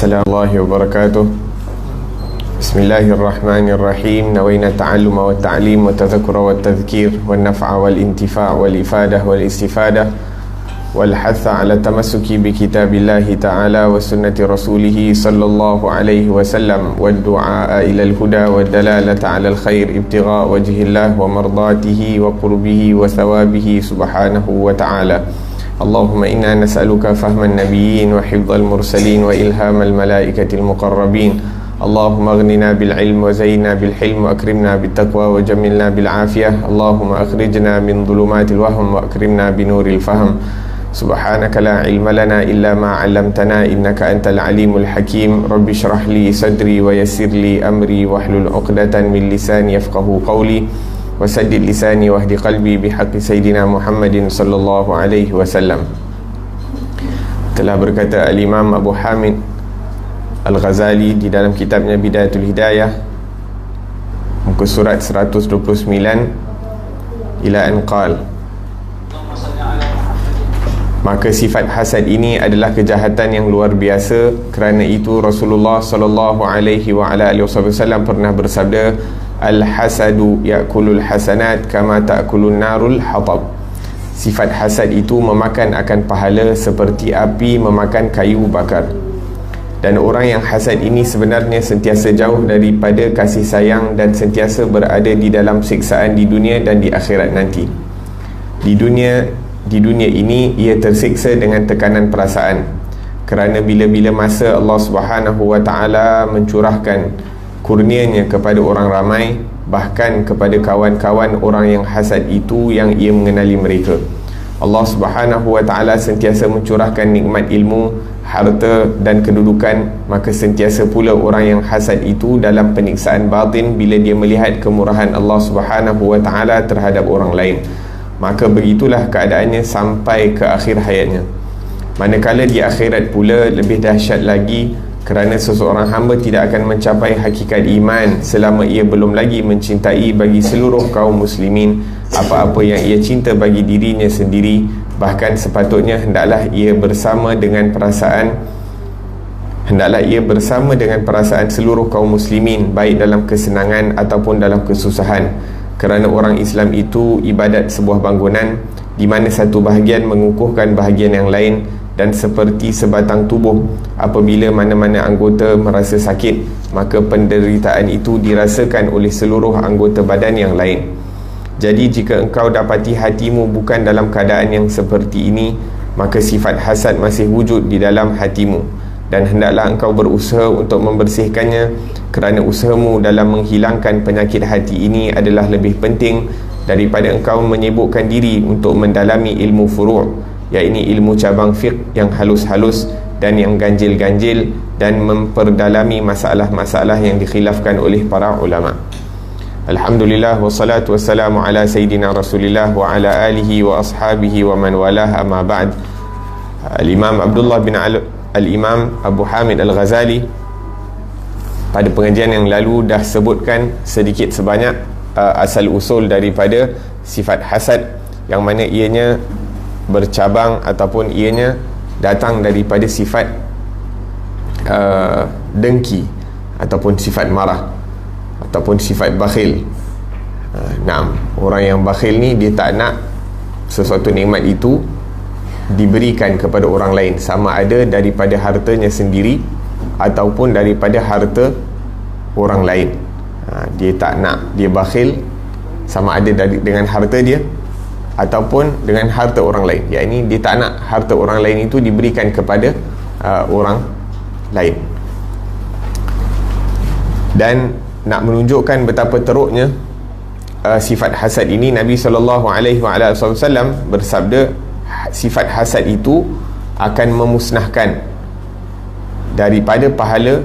Assalamualaikum warahmatullahi wabarakatuh. Bismillahirrahmanirrahim. Nawaina ta'alluma wa ta'lim wa tadhakura wa tadhkir wa naf'a wal intifa' wal ifadah wal istifadah wal hatha ala tamassuki bi kitabillahi ta'ala wa sunnati rasulih sallallahu alaihi wasallam wa du'a ila al-huda wa dalalata ala al-khair ibtigha wajhillah wa mardatihi wa qurbihi wa thawabihi subhanahu wa ta'ala. Allahumma inna nas'aluka fahman nabiyyin wa hifdzal mursalin wa ilhamal malaikatil muqarrabin. Allahumma aghnina bil ilm wa zayyinna bil hilm wa akrimna bit taqwa wa jammilna bil afiyah. Allahumma akhrijna min dhulumatil wahm wa akrimna bi nuril fahm. Subhanaka la ilma lana illa ma 'allamtana innaka antal alimul hakim. Rabbi shrah li sadri wa yassir li amri wahlul 'uqdatan min lisani yafqahu qawli. Wasaddid lisani wahdi qalbi bihaqqi Sayyidina Muhammadin sallallahu alaihi wasallam. Telah berkata Al-Imam Abu Hamid Al-Ghazali di dalam kitabnya Bidayatul Hidayah, muka surat 129, ila anqal, maka sifat hasad ini adalah kejahatan yang luar biasa. Kerana itu Rasulullah sallallahu alaihi wa ala alihi wasallam pernah bersabda, al-hasadu ya'kulul hasanat kama ta'kulun narul hatab. Sifat hasad itu memakan akan pahala seperti api memakan kayu bakar. Dan orang yang hasad ini sebenarnya sentiasa jauh daripada kasih sayang dan sentiasa berada di dalam siksaan di dunia dan di akhirat nanti. Di dunia ini ia tersiksa dengan tekanan perasaan, kerana bila-bila masa Allah Subhanahu wa ta'ala mencurahkan kurnianya kepada orang ramai, bahkan kepada kawan-kawan orang yang hasad itu yang ia mengenali mereka. Allah Subhanahu wa ta'ala sentiasa mencurahkan nikmat ilmu, harta dan kedudukan, maka sentiasa pula orang yang hasad itu dalam penyiksaan batin bila dia melihat kemurahan Allah Subhanahu wa ta'ala terhadap orang lain. Maka begitulah keadaannya sampai ke akhir hayatnya. Manakala di akhirat pula lebih dahsyat lagi, kerana seseorang hamba tidak akan mencapai hakikat iman selama ia belum lagi mencintai bagi seluruh kaum muslimin apa-apa yang ia cinta bagi dirinya sendiri. Bahkan sepatutnya hendaklah ia bersama dengan perasaan seluruh kaum muslimin, baik dalam kesenangan ataupun dalam kesusahan. Kerana orang Islam itu ibadat sebuah bangunan di mana satu bahagian mengukuhkan bahagian yang lain, dan seperti sebatang tubuh, apabila mana-mana anggota merasa sakit, maka penderitaan itu dirasakan oleh seluruh anggota badan yang lain. Jadi jika engkau dapati hatimu bukan dalam keadaan yang seperti ini, maka sifat hasad masih wujud di dalam hatimu, dan hendaklah engkau berusaha untuk membersihkannya, kerana usahamu dalam menghilangkan penyakit hati ini adalah lebih penting daripada engkau menyibukkan diri untuk mendalami ilmu furu', yakni ilmu cabang fiqh yang halus-halus dan yang ganjil-ganjil, dan memperdalami masalah-masalah yang dikhilafkan oleh para ulama. Alhamdulillah, wassalatu wassalamu ala Sayyidina Rasulillah wa ala alihi wa ashabihi wa man walah, amma ba'd. Al-Imam Al-Imam Abu Hamid Al-Ghazali pada pengajian yang lalu dah sebutkan sedikit sebanyak asal usul daripada sifat hasad, yang mana ianya bercabang ataupun ianya datang daripada sifat dengki ataupun sifat marah ataupun sifat bakhil. Orang yang bakhil ni dia tak nak sesuatu nikmat itu diberikan kepada orang lain, sama ada daripada hartanya sendiri ataupun daripada harta orang lain. Dia tak nak, dia bakhil sama ada dengan harta dia ataupun dengan harta orang lain. Yakni dia tak nak harta orang lain itu diberikan kepada orang lain. Dan nak menunjukkan betapa teruknya sifat hasad ini, Nabi SAW bersabda, sifat hasad itu akan memusnahkan daripada pahala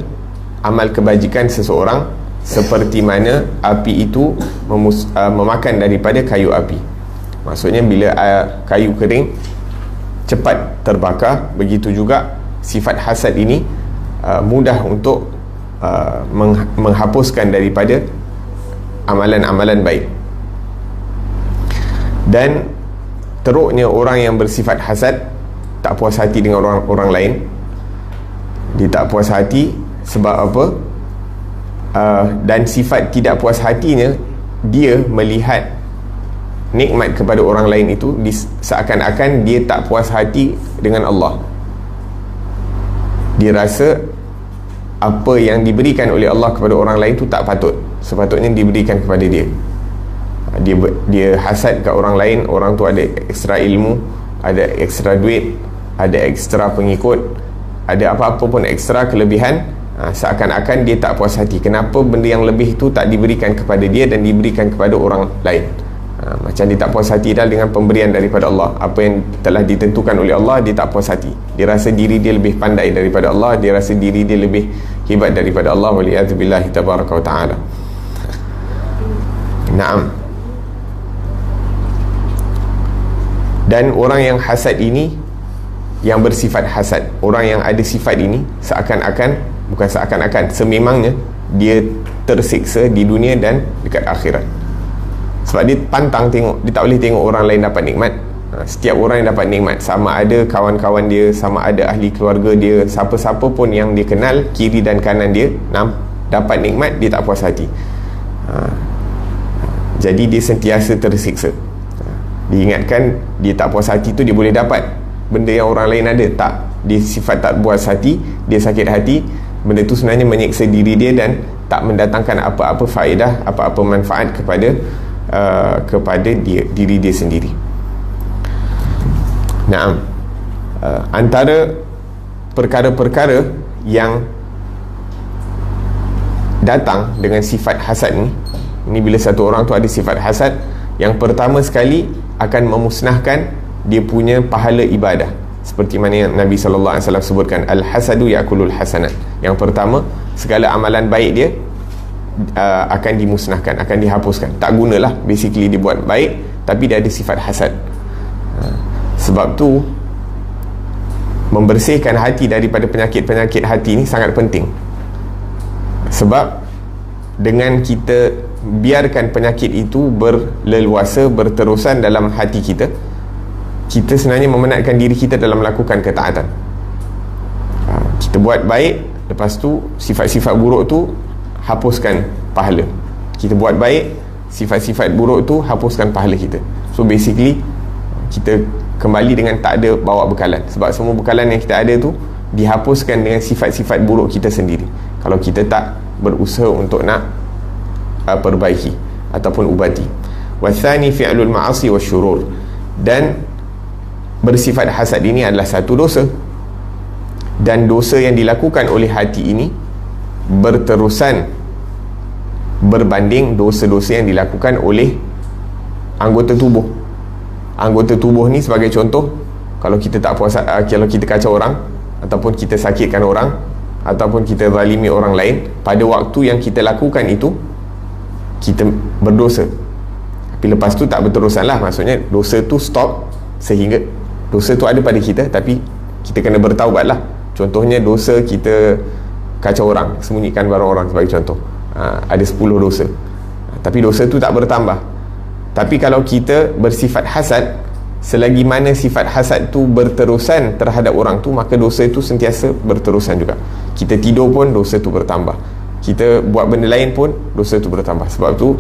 amal kebajikan seseorang, seperti mana api itu memakan daripada kayu api. Maksudnya bila kayu kering cepat terbakar, begitu juga sifat hasad ini mudah untuk menghapuskan daripada amalan-amalan baik. Dan teruknya orang yang bersifat hasad, tak puas hati dengan orang lain, Dia tak puas hati sebab apa? Dan sifat tidak puas hatinya, dia melihat nikmat kepada orang lain itu seakan-akan dia tak puas hati dengan Allah. Dia rasa apa yang diberikan oleh Allah kepada orang lain tu tak patut, sepatutnya diberikan kepada dia. Dia hasad kat orang lain, orang tu ada ekstra ilmu, ada ekstra duit, ada ekstra pengikut, ada apa-apa pun ekstra kelebihan, seakan-akan dia tak puas hati. Kenapa benda yang lebih tu tak diberikan kepada dia dan diberikan kepada orang lain? Macam dia tak puas hati dah dengan pemberian daripada Allah. Apa yang telah ditentukan oleh Allah, dia tak puas hati. Dia rasa diri dia lebih pandai daripada Allah, dia rasa diri dia lebih hebat daripada Allah. Waliyadzubillahi tabaraka wa ta'ala. Naam. Dan orang yang hasad ini, yang bersifat hasad, orang yang ada sifat ini, seakan-akan, bukan seakan-akan, sememangnya dia tersiksa di dunia dan dekat akhirat. Sebab dia pantang tengok, dia tak boleh tengok orang lain dapat nikmat. Setiap orang yang dapat nikmat, sama ada kawan-kawan dia, sama ada ahli keluarga dia, siapa-siapa pun yang dia kenal, kiri dan kanan dia dapat nikmat, dia tak puas hati. Jadi dia sentiasa tersiksa. Diingatkan dia tak puas hati tu dia boleh dapat benda yang orang lain ada. Tak, dia sifat tak puas hati, dia sakit hati. Benda tu sebenarnya menyiksa diri dia dan tak mendatangkan apa-apa faedah, apa-apa manfaat kepada diri dia sendiri. Naam. Antara perkara-perkara yang datang dengan sifat hasad ni bila satu orang tu ada sifat hasad, yang pertama sekali akan memusnahkan dia punya pahala ibadah. Seperti mana yang Nabi SAW sebutkan, al-hasadu ya'kulul hasanat. Yang pertama, segala amalan baik dia akan dimusnahkan, akan dihapuskan, tak gunalah. Basically dia buat baik tapi dia ada sifat hasad. Sebab tu membersihkan hati daripada penyakit-penyakit hati ni sangat penting. Sebab dengan kita biarkan penyakit itu berleluasa, berterusan dalam hati kita, kita sebenarnya memenatkan diri kita dalam melakukan ketaatan. Kita buat baik, lepas tu sifat-sifat buruk tu hapuskan pahala. Kita buat baik, sifat-sifat buruk tu hapuskan pahala kita. So basically kita kembali dengan tak ada bawa bekalan. Sebab semua bekalan yang kita ada tu dihapuskan dengan sifat-sifat buruk kita sendiri, kalau kita tak berusaha untuk nak perbaiki ataupun ubati. Wathani fi'lul ma'asi wasyurur. Dan bersifat hasad ini adalah satu dosa, dan dosa yang dilakukan oleh hati ini berterusan berbanding dosa-dosa yang dilakukan oleh anggota tubuh. Anggota tubuh ni sebagai contoh, kalau kita tak puas, kalau kita kacau orang, ataupun kita sakitkan orang, ataupun kita zalimi orang lain, pada waktu yang kita lakukan itu kita berdosa. Tapi lepas tu tak berterusan lah, maksudnya dosa tu stop, sehingga dosa tu ada pada kita, tapi kita kena bertaubat lah. Contohnya dosa kita kacau orang, sembunyikan barang orang sebagai contoh, ada 10 dosa, tapi dosa tu tak bertambah. Tapi kalau kita bersifat hasad, selagi mana sifat hasad tu berterusan terhadap orang tu, maka dosa itu sentiasa berterusan juga. Kita tidur pun dosa tu bertambah, kita buat benda lain pun dosa tu bertambah. Sebab tu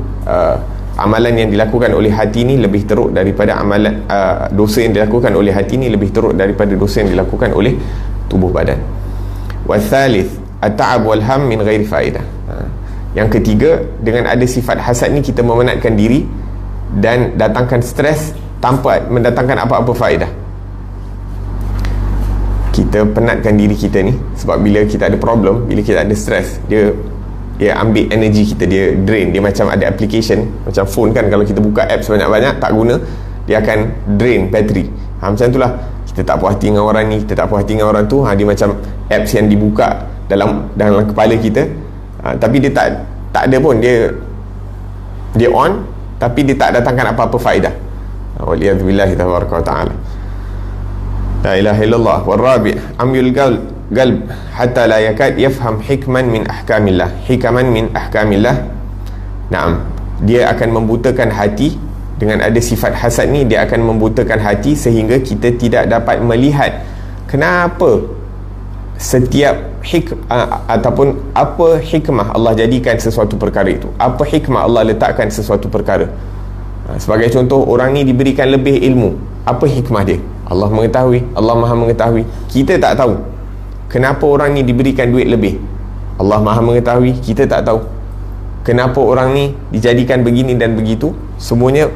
amalan yang dilakukan oleh hati ni lebih teruk daripada amalan dosa yang dilakukan oleh hati ni lebih teruk daripada dosa yang dilakukan oleh tubuh badan. Wathalith at-ta'ab wal ham min ghairi faedah. Yang ketiga, dengan ada sifat hasad ni kita memenatkan diri dan datangkan stres tanpa mendatangkan apa-apa faedah. Kita penatkan diri kita ni, sebab bila kita ada problem, bila kita ada stres, dia ambil energi kita, dia drain. Dia macam ada application, macam phone kan, kalau kita buka apps banyak-banyak tak guna, dia akan drain bateri. Macam itulah, kita tak puas hati dengan orang ni, kita tak puas hati dengan orang tu, dia macam apps yang dibuka dalam kepala kita, tapi dia tak ada pun, dia on, tapi dia tak datangkan apa-apa faedah. Waliyadzubillahi tabaraka wa ta'ala. La ilaha illallah. Warabi' amyul qalb hatta la yakad yafham hikman min ahkamillah. Hikaman min ahkamillah. Naam, dia akan membutakan hati. Dengan ada sifat hasad ni, dia akan membutakan hati sehingga kita tidak dapat melihat kenapa setiap ataupun apa hikmah Allah jadikan sesuatu perkara itu, apa hikmah Allah letakkan sesuatu perkara. Sebagai contoh, orang ni diberikan lebih ilmu, apa hikmah dia? Allah mengetahui, Allah Maha mengetahui, kita tak tahu. Kenapa orang ni diberikan duit lebih? Allah Maha mengetahui, kita tak tahu. Kenapa orang ni dijadikan begini dan begitu? Semuanya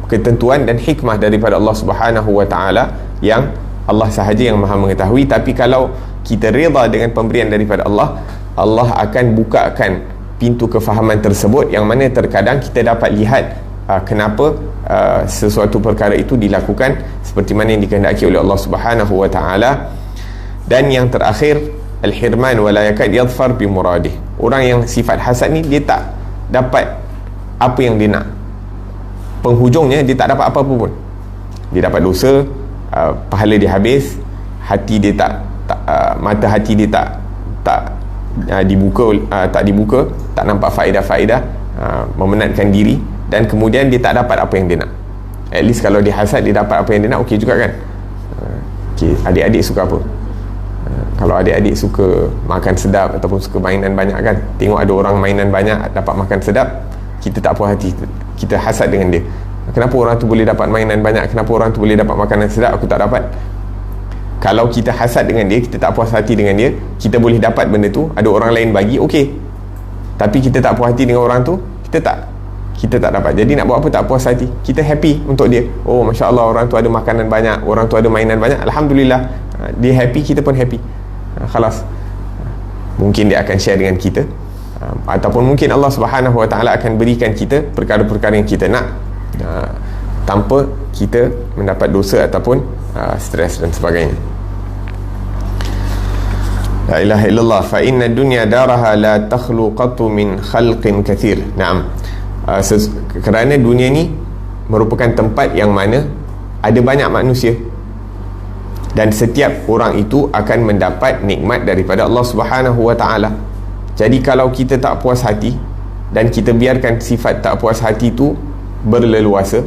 ketentuan dan hikmah daripada Allah Subhanahu wa taala, yang Allah sahaja yang Maha mengetahui. Tapi kalau kita reda dengan pemberian daripada Allah, Allah akan bukakan pintu kefahaman tersebut, yang mana terkadang kita dapat lihat kenapa sesuatu perkara itu dilakukan seperti mana yang dikehendaki oleh Allah Subhanahu wa taala. Dan yang terakhir, al-hirman wa la yakad yadhfar bi muradih. Orang yang sifat hasad ni, dia tak dapat apa yang dia nak. Penghujungnya dia tak dapat apa-apa pun. Dia dapat dosa, pahala dia habis, hati dia tak mata hati dia tak dibuka, tak nampak faedah-faedah, memenatkan diri, dan kemudian dia tak dapat apa yang dia nak. At least kalau dia hasad, dia dapat apa yang dia nak, okey juga kan. Okey, adik-adik suka apa? Kalau adik-adik suka makan sedap ataupun suka mainan banyak kan, tengok ada orang mainan banyak dapat makan sedap, kita tak puas hati, kita hasad dengan dia. Kenapa orang tu boleh dapat mainan banyak, kenapa orang tu boleh dapat makanan sedap, aku tak dapat? Kalau kita hasad dengan dia, kita tak puas hati dengan dia, kita boleh dapat benda tu, ada orang lain bagi, okey. Tapi kita tak puas hati dengan orang tu, kita tak dapat. Jadi nak buat apa? Tak puas hati. Kita happy untuk dia. Oh, Masya Allah, orang tu ada makanan banyak, orang tu ada mainan banyak, Alhamdulillah. Dia happy, kita pun happy. Khalas. Mungkin dia akan share dengan kita, ataupun mungkin Allah Subhanahu wa taala akan berikan kita perkara-perkara yang kita nak, tanpa kita mendapat dosa ataupun stres dan sebagainya. La ilaha illallah, fa inna dunya daraha la takhlu qattu min khalqin kathir. Naam. Kerana dunia ni merupakan tempat yang mana ada banyak manusia, dan setiap orang itu akan mendapat nikmat daripada Allah Subhanahu wa taala. Jadi kalau kita tak puas hati dan kita biarkan sifat tak puas hati itu berleluasa,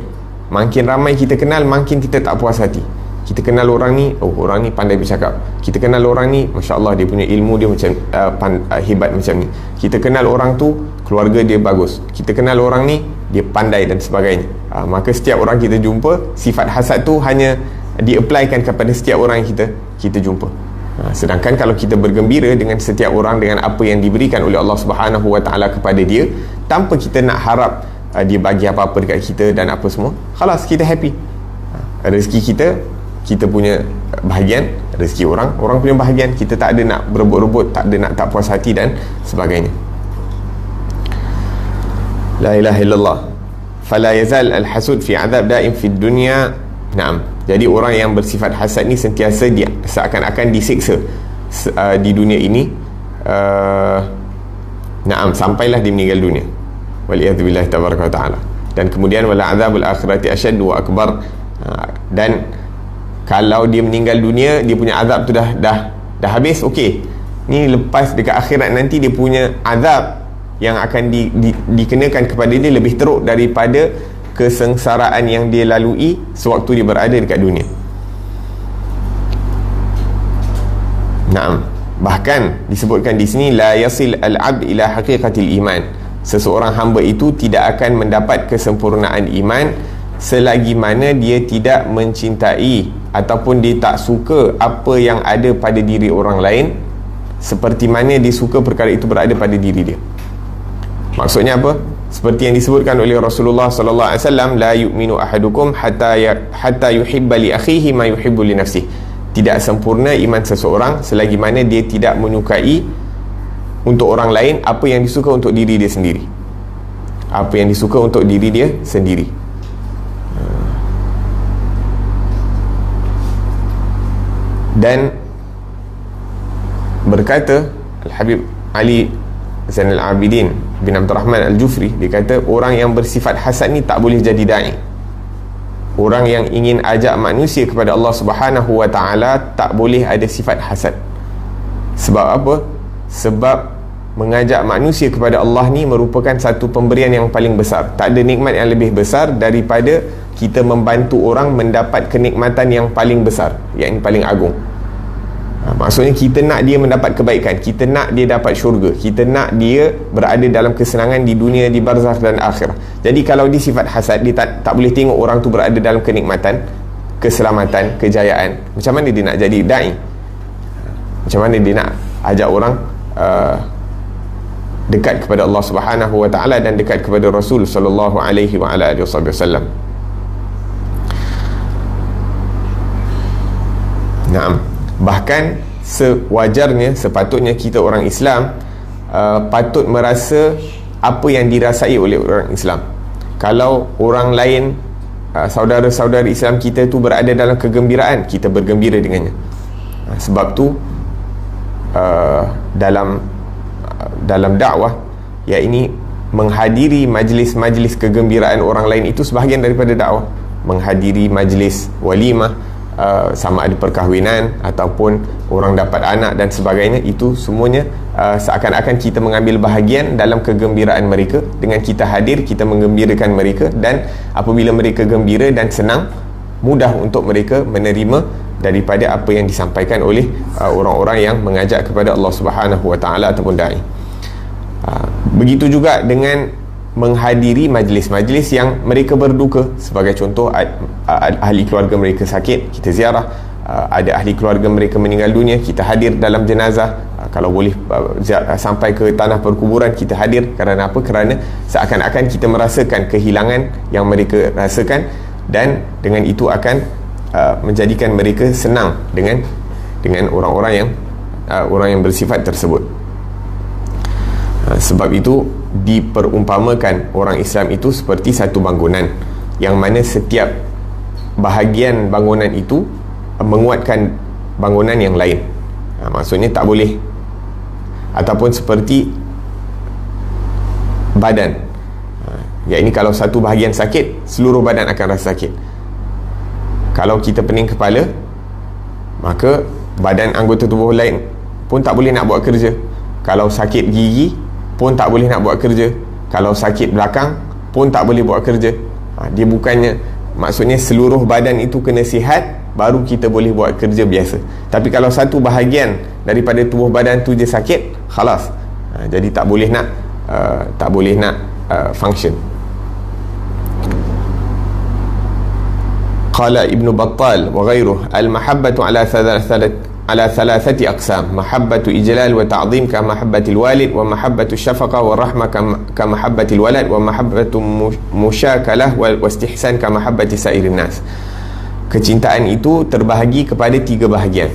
makin ramai kita kenal, makin kita tak puas hati. Kita kenal orang ni, oh orang ni pandai bercakap. Kita kenal orang ni, Masya Allah, dia punya ilmu dia macam hebat macam ni. Kita kenal orang tu, keluarga dia bagus. Kita kenal orang ni, dia pandai dan sebagainya. Maka setiap orang kita jumpa, sifat hasad tu hanya di-applykan kepada setiap orang yang kita jumpa. Sedangkan kalau kita bergembira dengan setiap orang, dengan apa yang diberikan oleh Allah Subhanahu wa taala kepada dia, tanpa kita nak harap dia bagi apa-apa dekat kita dan apa semua, khalas, kita happy. Rezeki kita punya bahagian, rezeki orang punya bahagian. Kita tak ada nak berebut-rebut, tak ada nak tak puas hati dan sebagainya. La ilaha illallah. Fala yazal al-hasud fi azab daim fi dunya. Naam. Jadi orang yang bersifat hasad ni sentiasa dia seakan-akan disiksa di dunia ini, naam, sampailah dia meninggal dunia. Waliyadzubillah tabaraka wa ta'ala. Dan kemudian wala azabul akhirati asyaddu wa akbar. Dan kalau dia meninggal dunia, dia punya azab tu dah habis, okey. Ni lepas dekat akhirat nanti, dia punya azab yang akan dikenakan kepada dia lebih teruk daripada kesengsaraan yang dia lalui sewaktu dia berada dekat dunia. Naam. Bahkan disebutkan di sini, la yasil al-'abd ila haqiqatil iman. Seseorang hamba itu tidak akan mendapat kesempurnaan iman selagi mana dia tidak mencintai ataupun dia tak suka apa yang ada pada diri orang lain seperti mana dia suka perkara itu berada pada diri dia. Maksudnya apa? Seperti yang disebutkan oleh Rasulullah sallallahu alaihi wasallam, la yu'minu ahadukum hatta yuhibba li akhihi ma yuhibbu li nafsihi. Tidak sempurna iman seseorang selagi mana dia tidak menyukai untuk orang lain apa yang disuka untuk diri dia sendiri. Apa yang disuka untuk diri dia sendiri. Dan berkata Al-Habib Ali Zainal Abidin bin Abdul Rahman Al-Jufri, dia kata orang yang bersifat hasad ni tak boleh jadi da'i. Orang yang ingin ajak manusia kepada Allah Subhanahu wa ta'ala tak boleh ada sifat hasad. Sebab apa? Sebab mengajak manusia kepada Allah ni merupakan satu pemberian yang paling besar. Tak ada nikmat yang lebih besar daripada kita membantu orang mendapat kenikmatan yang paling besar, yang paling agung. Maksudnya kita nak dia mendapat kebaikan, kita nak dia dapat syurga, kita nak dia berada dalam kesenangan di dunia, di barzakh dan akhirah. Jadi kalau dia sifat hasad, dia tak boleh tengok orang tu berada dalam kenikmatan, keselamatan, kejayaan. Macam mana dia nak jadi da'i? Macam mana dia nak ajak orang dekat kepada Allah Subhanahu wa taala dan dekat kepada Rasul sallallahu alaihi wa ala alihi wasallam. Naam. Bahkan sewajarnya, sepatutnya kita orang Islam patut merasa apa yang dirasai oleh orang Islam. Kalau orang lain, saudara-saudara Islam kita tu berada dalam kegembiraan, kita bergembira dengannya. Sebab tu dalam dakwah, yakni menghadiri majlis-majlis kegembiraan orang lain itu sebahagian daripada dakwah. Menghadiri majlis walimah, sama ada perkahwinan ataupun orang dapat anak dan sebagainya, itu semuanya seakan-akan kita mengambil bahagian dalam kegembiraan mereka. Dengan kita hadir, kita menggembirakan mereka, dan apabila mereka gembira dan senang, mudah untuk mereka menerima daripada apa yang disampaikan oleh orang-orang yang mengajak kepada Allah Subhanahu wa taala ataupun dai. Begitu juga dengan menghadiri majlis-majlis yang mereka berduka. Sebagai contoh, ahli keluarga mereka sakit, kita ziarah. Ada ahli keluarga mereka meninggal dunia, kita hadir dalam jenazah. Kalau boleh sampai ke tanah perkuburan, kita hadir. Kerana apa? Kerana seakan-akan kita merasakan kehilangan yang mereka rasakan, dan dengan itu akan menjadikan mereka senang dengan orang-orang yang bersifat tersebut. Sebab itu diperumpamakan orang Islam itu seperti satu bangunan, yang mana setiap bahagian bangunan itu menguatkan bangunan yang lain. Maksudnya tak boleh, ataupun seperti badan, yakni kalau satu bahagian sakit, seluruh badan akan rasa sakit. Kalau kita pening kepala, maka badan anggota tubuh lain pun tak boleh nak buat kerja. Kalau sakit gigi pun tak boleh nak buat kerja. Kalau sakit belakang pun tak boleh buat kerja. Dia bukannya, maksudnya seluruh badan itu kena sihat, baru kita boleh buat kerja biasa. Tapi kalau satu bahagian daripada tubuh badan tu je sakit, khalas, jadi tak boleh nak function. Qala Ibn Battal wa ghairuh, al-mahabbatu ala thalathati aqsam: mahabbatu ijlal wa ta'zim ka mahabbatil walid, wa mahabbatu syafaqah wa rahmah ka mahabbatil walad, wa mahabbatu musyakalah wa istihsan ka mahabbati sairin nas. Kecintaan itu terbahagi kepada 3 bahagian.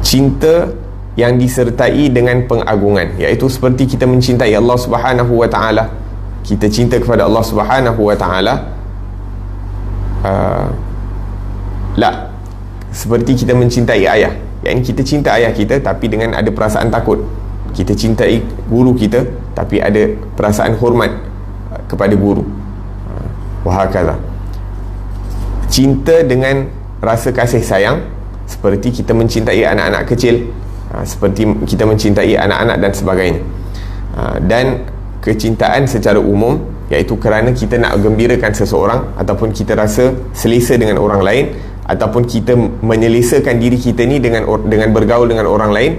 Cinta yang disertai dengan pengagungan, iaitu seperti kita mencintai Allah Subhanahu wa taala. Kita cinta kepada Allah Subhanahu wa taala, seperti kita mencintai ayah. Yang kita cinta ayah kita tapi dengan ada perasaan takut. Kita cintai guru kita tapi ada perasaan hormat kepada guru. Wahakala. Cinta dengan rasa kasih sayang, seperti kita mencintai anak-anak kecil, seperti kita mencintai anak-anak dan sebagainya. Dan kecintaan secara umum, iaitu kerana kita nak gembirakan seseorang, ataupun kita rasa selesa dengan orang lain, ataupun kita menyelesakan diri kita ni dengan bergaul dengan orang lain,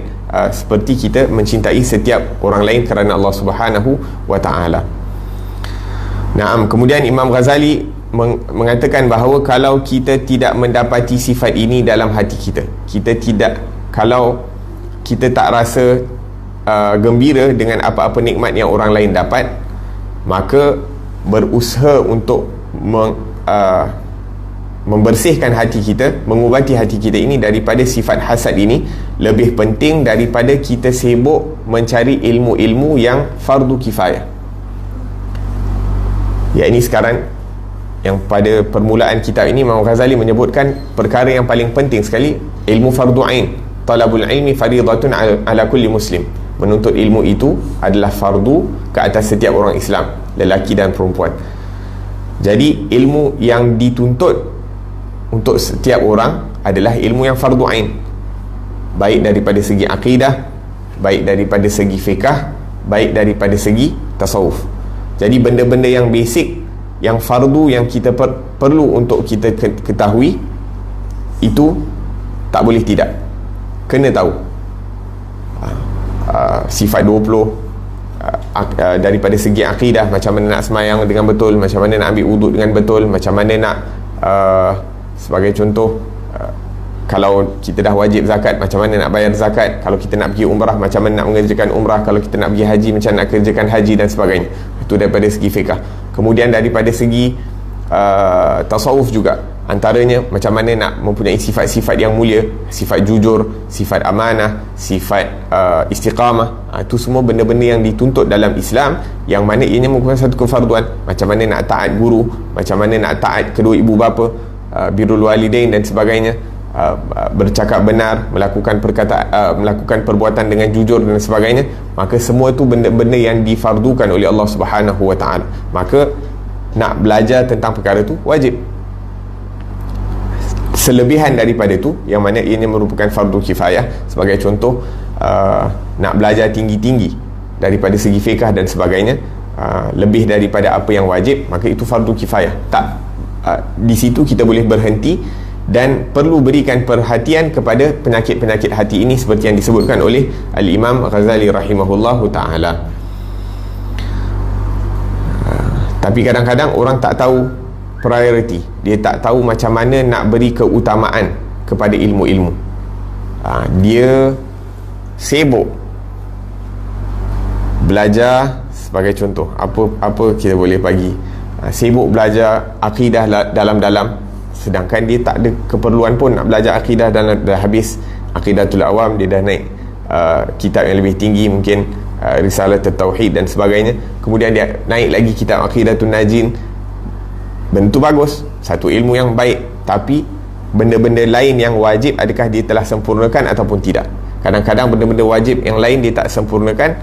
seperti kita mencintai setiap orang lain kerana Allah Subhanahu wa taala. Naam, kemudian Imam Ghazali mengatakan bahawa kalau kita tidak mendapati sifat ini dalam hati kita, kalau kita tak rasa gembira dengan apa-apa nikmat yang orang lain dapat, maka berusaha untuk membersihkan hati kita, mengubati hati kita ini daripada sifat hasad ini lebih penting daripada kita sibuk mencari ilmu-ilmu yang fardu kifayah. Ini sekarang yang pada permulaan kitab ini Imam Ghazali menyebutkan perkara yang paling penting sekali, ilmu fardu ain. Talabul ilmi faridatun ala kulli muslim. Menuntut ilmu itu adalah fardu ke atas setiap orang Islam, lelaki dan perempuan. Jadi ilmu yang dituntut untuk setiap orang adalah ilmu yang fardu ain, baik daripada segi akidah, baik daripada segi fiqh, baik daripada segi tasawuf. Jadi benda-benda yang basic, yang fardu, yang kita perlu untuk kita ketahui, itu tak boleh tidak. kena tahu sifat 20, daripada segi akidah, macam mana nak semayang dengan betul, macam mana nak ambil wuduk dengan betul, macam mana nak sebagai contoh, kalau kita dah wajib zakat, macam mana nak bayar zakat, kalau kita nak pergi umrah, macam mana nak mengerjakan umrah, kalau kita nak pergi haji, macam mana nak kerjakan haji dan sebagainya. Itu daripada segi fiqah. Kemudian daripada segi tasawuf juga, antaranya macam mana nak mempunyai sifat-sifat yang mulia, sifat jujur, sifat amanah, sifat istiqamah. Itu semua benda-benda yang dituntut dalam Islam, yang mana ianya merupakan satu kefarduan. Macam mana nak taat guru, macam mana nak taat kedua ibu bapa, birrul walidain dan sebagainya, bercakap benar, melakukan melakukan perbuatan dengan jujur dan sebagainya. Maka semua tu benda-benda yang difardukan oleh Allah Subhanahu Wa Taala. Maka nak belajar tentang perkara tu wajib. Selebihan daripada tu, yang mana ianya merupakan fardu kifayah, sebagai contoh nak belajar tinggi-tinggi daripada segi fiqah dan sebagainya, lebih daripada apa yang wajib, maka itu fardu kifayah. Tak, di situ kita boleh berhenti dan perlu berikan perhatian kepada penyakit-penyakit hati ini, seperti yang disebutkan oleh Al-Imam Ghazali rahimahullahu ta'ala. Tapi kadang-kadang orang tak tahu priority, dia tak tahu macam mana nak beri keutamaan kepada ilmu-ilmu. Dia sibuk belajar, sebagai contoh, apa kita boleh bagi, sibuk belajar akidah dalam-dalam, sedangkan dia tak ada keperluan pun nak belajar akidah, dan dah habis Aqidatul Awam, dia dah naik kitab yang lebih tinggi, mungkin Risalah Tauhid dan sebagainya. Kemudian dia naik lagi kitab Aqidatul Najin. Benda tu bagus, satu ilmu yang baik, tapi benda-benda lain yang wajib, adakah dia telah sempurnakan ataupun tidak? Kadang-kadang benda-benda wajib yang lain dia tak sempurnakan,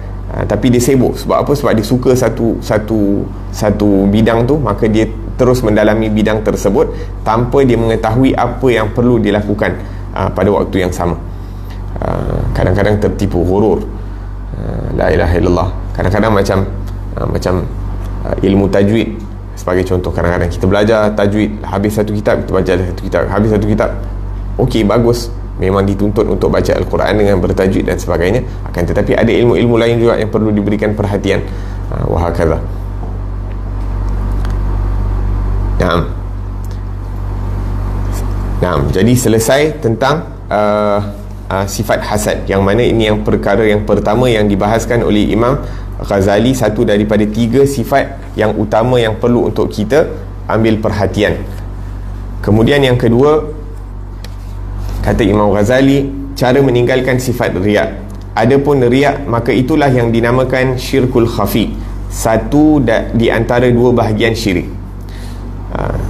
tapi dia sibuk. Sebab apa? Sebab dia suka satu bidang tu, maka dia terus mendalami bidang tersebut tanpa dia mengetahui apa yang perlu dilakukan pada waktu yang sama. Kadang-kadang tertipu ghurur, la ilaha illallah. Kadang-kadang macam ilmu tajwid, sebagai contoh, kadang-kadang kita belajar tajwid, habis satu kitab kita baca satu kitab, habis satu kitab, okey, bagus, memang dituntut untuk baca Al-Quran dengan bertajwid dan sebagainya, akan tetapi ada ilmu-ilmu lain juga yang perlu diberikan perhatian. Wahakadha. Jadi selesai tentang sifat hasad, yang mana ini yang perkara yang pertama yang dibahaskan oleh Imam Ghazali, satu daripada 3 sifat yang utama yang perlu untuk kita ambil perhatian. Kemudian yang kedua, kata Imam Ghazali, cara meninggalkan sifat riak. Adapun riak, maka itulah yang dinamakan syirkul khafi, satu di antara 2 bahagian syirik.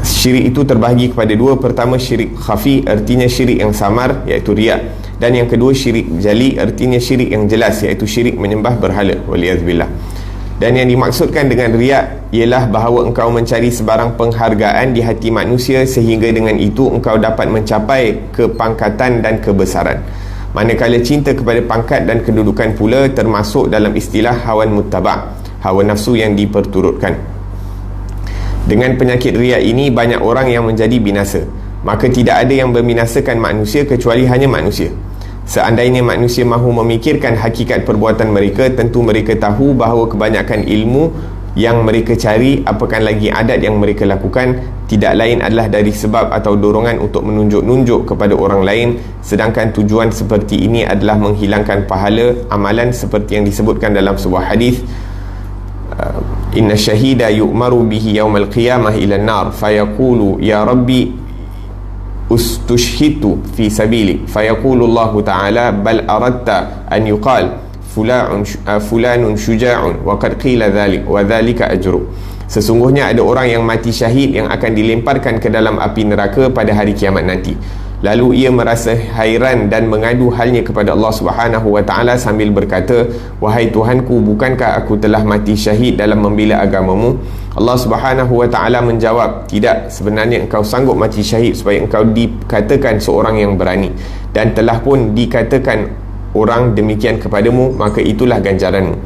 Syirik itu terbahagi kepada 2. Pertama, syirik khafi, artinya syirik yang samar, iaitu riak. Dan yang kedua, syirik jali, artinya syirik yang jelas, iaitu syirik menyembah berhala, waliyazbillah. Dan yang dimaksudkan dengan riak ialah bahawa engkau mencari sebarang penghargaan di hati manusia, sehingga dengan itu engkau dapat mencapai kepangkatan dan kebesaran. Manakala cinta kepada pangkat dan kedudukan pula termasuk dalam istilah hawan muttaba', hawa nafsu yang diperturutkan. Dengan penyakit riak ini, banyak orang yang menjadi binasa. Maka tidak ada yang membinasakan manusia kecuali hanya manusia. Seandainya manusia mahu memikirkan hakikat perbuatan mereka, tentu mereka tahu bahawa kebanyakan ilmu yang mereka cari, apakah lagi adat yang mereka lakukan, tidak lain adalah dari sebab atau dorongan untuk menunjuk-nunjuk kepada orang lain, sedangkan tujuan seperti ini adalah menghilangkan pahala amalan, seperti yang disebutkan dalam sebuah hadis, inna syahida yu'maru bihi yawmal qiyamah ila an-nar fayaqulu ya rabbi ustushhitu fi sabili, fayaqulu Allah ta'ala bal aradta an yuqal fulanun syuja'un wa qad qila dhalik wa dhalika ajru. Sesungguhnya ada orang yang mati syahid yang akan dilemparkan ke dalam api neraka pada hari kiamat nanti. Lalu ia merasa hairan dan mengadu halnya kepada Allah Subhanahu wa ta'ala sambil berkata, wahai Tuhanku, bukankah aku telah mati syahid dalam membela agamamu? Allah Subhanahu wa ta'ala menjawab, tidak, sebenarnya engkau sanggup mati syahid supaya engkau dikatakan seorang yang berani, dan telah pun dikatakan orang demikian kepadamu, maka itulah ganjaranmu.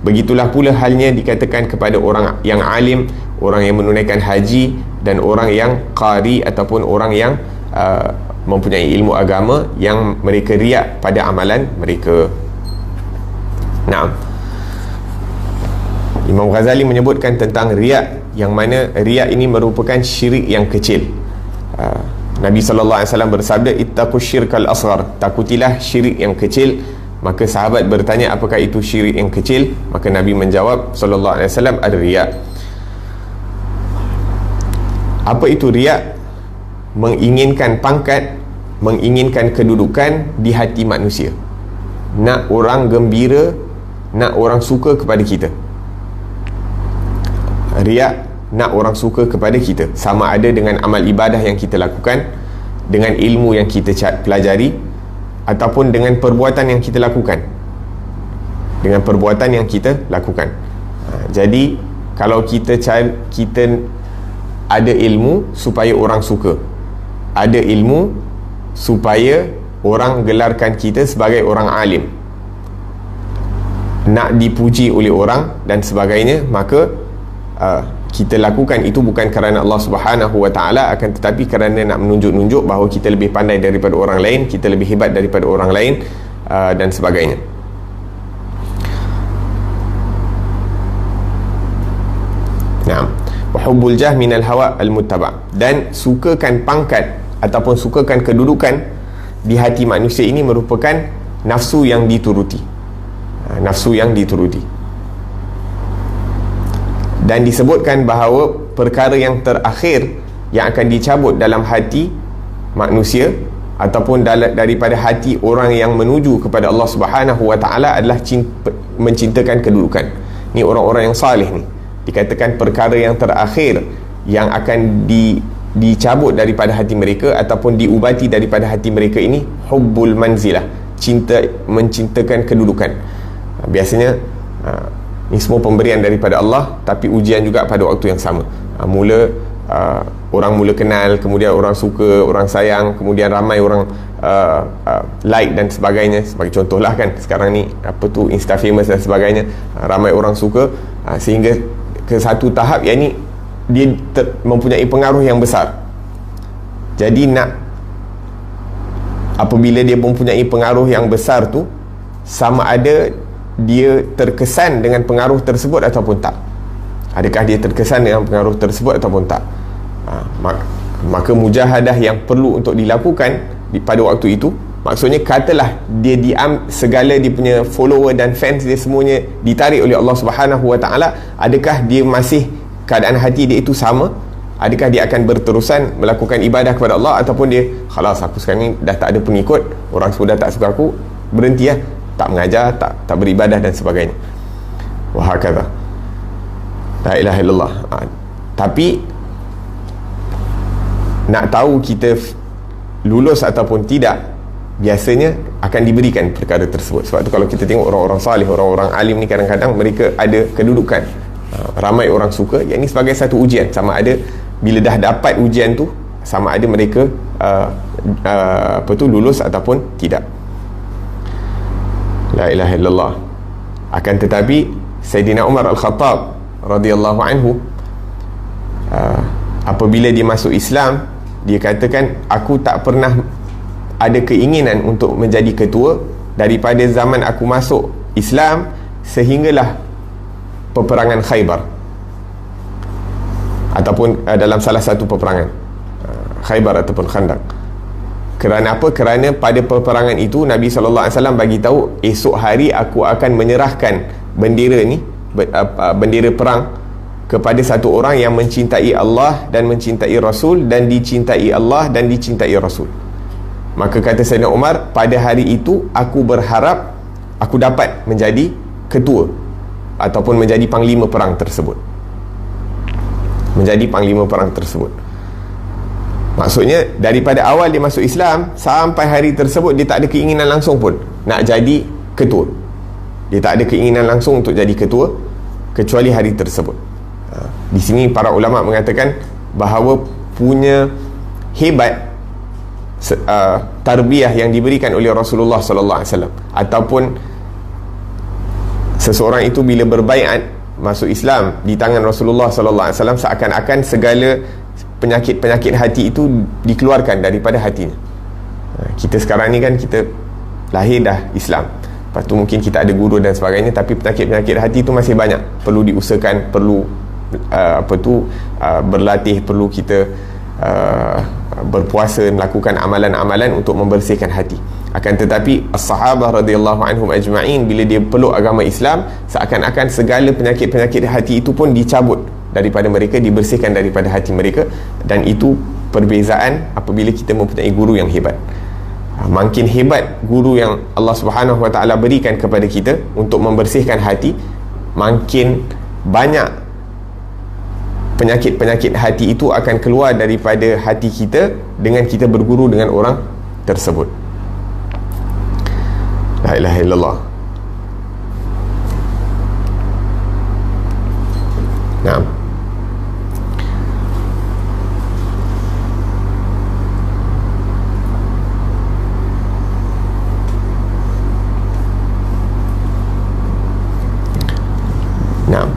Begitulah pula halnya dikatakan kepada orang yang alim, orang yang menunaikan haji, dan orang yang qari ataupun orang yang mempunyai ilmu agama yang mereka riak pada amalan mereka. Naam. Imam Ghazali menyebutkan tentang riak, yang mana riak ini merupakan syirik yang kecil. Nabi SAW bersabda, ittaqu syirkal asghar, takutilah syirik yang kecil. Maka sahabat bertanya, apakah itu syirik yang kecil? Maka Nabi menjawab SAW, ada riak. Apa itu riak? Menginginkan pangkat, menginginkan kedudukan di hati manusia, nak orang gembira, nak orang suka kepada kita. Riak, nak orang suka kepada kita, sama ada dengan amal ibadah yang kita lakukan, dengan ilmu yang kita pelajari, ataupun dengan perbuatan yang kita lakukan. Dengan perbuatan yang kita lakukan. Jadi kalau kita ada ilmu supaya orang suka, ada ilmu supaya orang gelarkan kita sebagai orang alim, nak dipuji oleh orang dan sebagainya, maka kita lakukan itu bukan kerana Allah Subhanahu Wa Taala, akan tetapi kerana nak menunjuk-nunjuk bahawa kita lebih pandai daripada orang lain, kita lebih hebat daripada orang lain, dan sebagainya. Naam. Wa hubbul jah minal hawa al-muttaba, dan sukakan pangkat ataupun sukakan kedudukan di hati manusia ini merupakan nafsu yang dituruti. Nafsu yang dituruti. Dan disebutkan bahawa perkara yang terakhir yang akan dicabut dalam hati manusia ataupun daripada hati orang yang menuju kepada Allah Subhanahu Wa Taala adalah mencintakan kedudukan. Ni orang-orang yang salih ni, dikatakan perkara yang terakhir yang akan dicabut daripada hati mereka ataupun diubati daripada hati mereka ini, hubbul manzilah, mencintakan kedudukan. Biasanya ini semua pemberian daripada Allah, tapi ujian juga pada waktu yang sama. Orang mula kenal, kemudian orang suka, orang sayang, kemudian ramai orang like dan sebagainya. Sebagai contohlah kan, sekarang ni Insta famous dan sebagainya, ramai orang suka, sehingga ke satu tahap yang ni dia mempunyai pengaruh yang besar. Jadi apabila dia mempunyai pengaruh yang besar tu, sama ada dia terkesan dengan pengaruh tersebut ataupun tak. Adakah dia terkesan dengan pengaruh tersebut ataupun tak? Maka mujahadah yang perlu untuk dilakukan pada waktu itu, maksudnya katalah dia segala dia punya follower dan fans dia semuanya ditarik oleh Allah Subhanahu Wa Taala, adakah dia masih keadaan hati dia itu sama? Adakah dia akan berterusan melakukan ibadah kepada Allah, ataupun dia khalas, aku sekarang ni dah tak ada pengikut, orang sudah tak suka aku, berhenti lah, tak mengajar, tak beribadah dan sebagainya. Wahakadha. La ilaha illallah. Tapi nak tahu kita lulus ataupun tidak, biasanya akan diberikan perkara tersebut. Sebab tu kalau kita tengok orang-orang salih, orang-orang alim ni, kadang-kadang mereka ada kedudukan, ramai orang suka. Yang ini sebagai satu ujian, sama ada bila dah dapat ujian tu, sama ada mereka lulus ataupun tidak. La ilaha illallah. Akan tetapi Sayyidina Umar Al-Khattab radhiyallahu anhu, apabila dia masuk Islam, dia katakan, aku tak pernah ada keinginan untuk menjadi ketua daripada zaman aku masuk Islam sehinggalah peperangan Khaybar, ataupun dalam salah satu peperangan Khaybar ataupun Khandaq. Kerana apa? Kerana pada peperangan itu Nabi SAW bagi tahu, esok hari aku akan menyerahkan bendera ni, bendera perang, kepada satu orang yang mencintai Allah dan mencintai Rasul, dan dicintai Allah dan dicintai Rasul. Maka kata Sayyidina Umar, pada hari itu aku berharap aku dapat menjadi ketua ataupun menjadi panglima perang tersebut. Menjadi panglima perang tersebut. Maksudnya daripada awal dia masuk Islam sampai hari tersebut, dia tak ada keinginan langsung pun nak jadi ketua. Dia tak ada keinginan langsung untuk jadi ketua kecuali hari tersebut. Di sini para ulama mengatakan bahawa punya hebat tarbiyah yang diberikan oleh Rasulullah sallallahu alaihi wasallam, ataupun seseorang itu bila berbaiat masuk Islam di tangan Rasulullah sallallahu alaihi wasallam, seakan-akan segala penyakit-penyakit hati itu dikeluarkan daripada hatinya. Kita sekarang ni kan kita lahir dah Islam, lepas tu mungkin kita ada guru dan sebagainya, tapi penyakit-penyakit hati tu masih banyak, perlu diusahakan, perlu berlatih, perlu kita berpuasa, melakukan amalan-amalan untuk membersihkan hati. Akan tetapi as-sahabah radhiyallahu anhum ajma'in, bila dia peluk agama Islam, seakan-akan segala penyakit-penyakit hati itu pun dicabut daripada mereka, dibersihkan daripada hati mereka. Dan itu perbezaan apabila kita mempunyai guru yang hebat. Makin hebat guru yang Allah Subhanahu Wa Taala berikan kepada kita untuk membersihkan hati, makin banyak penyakit-penyakit hati itu akan keluar daripada hati kita dengan kita berguru dengan orang tersebut. La ilaha illallah. Naam.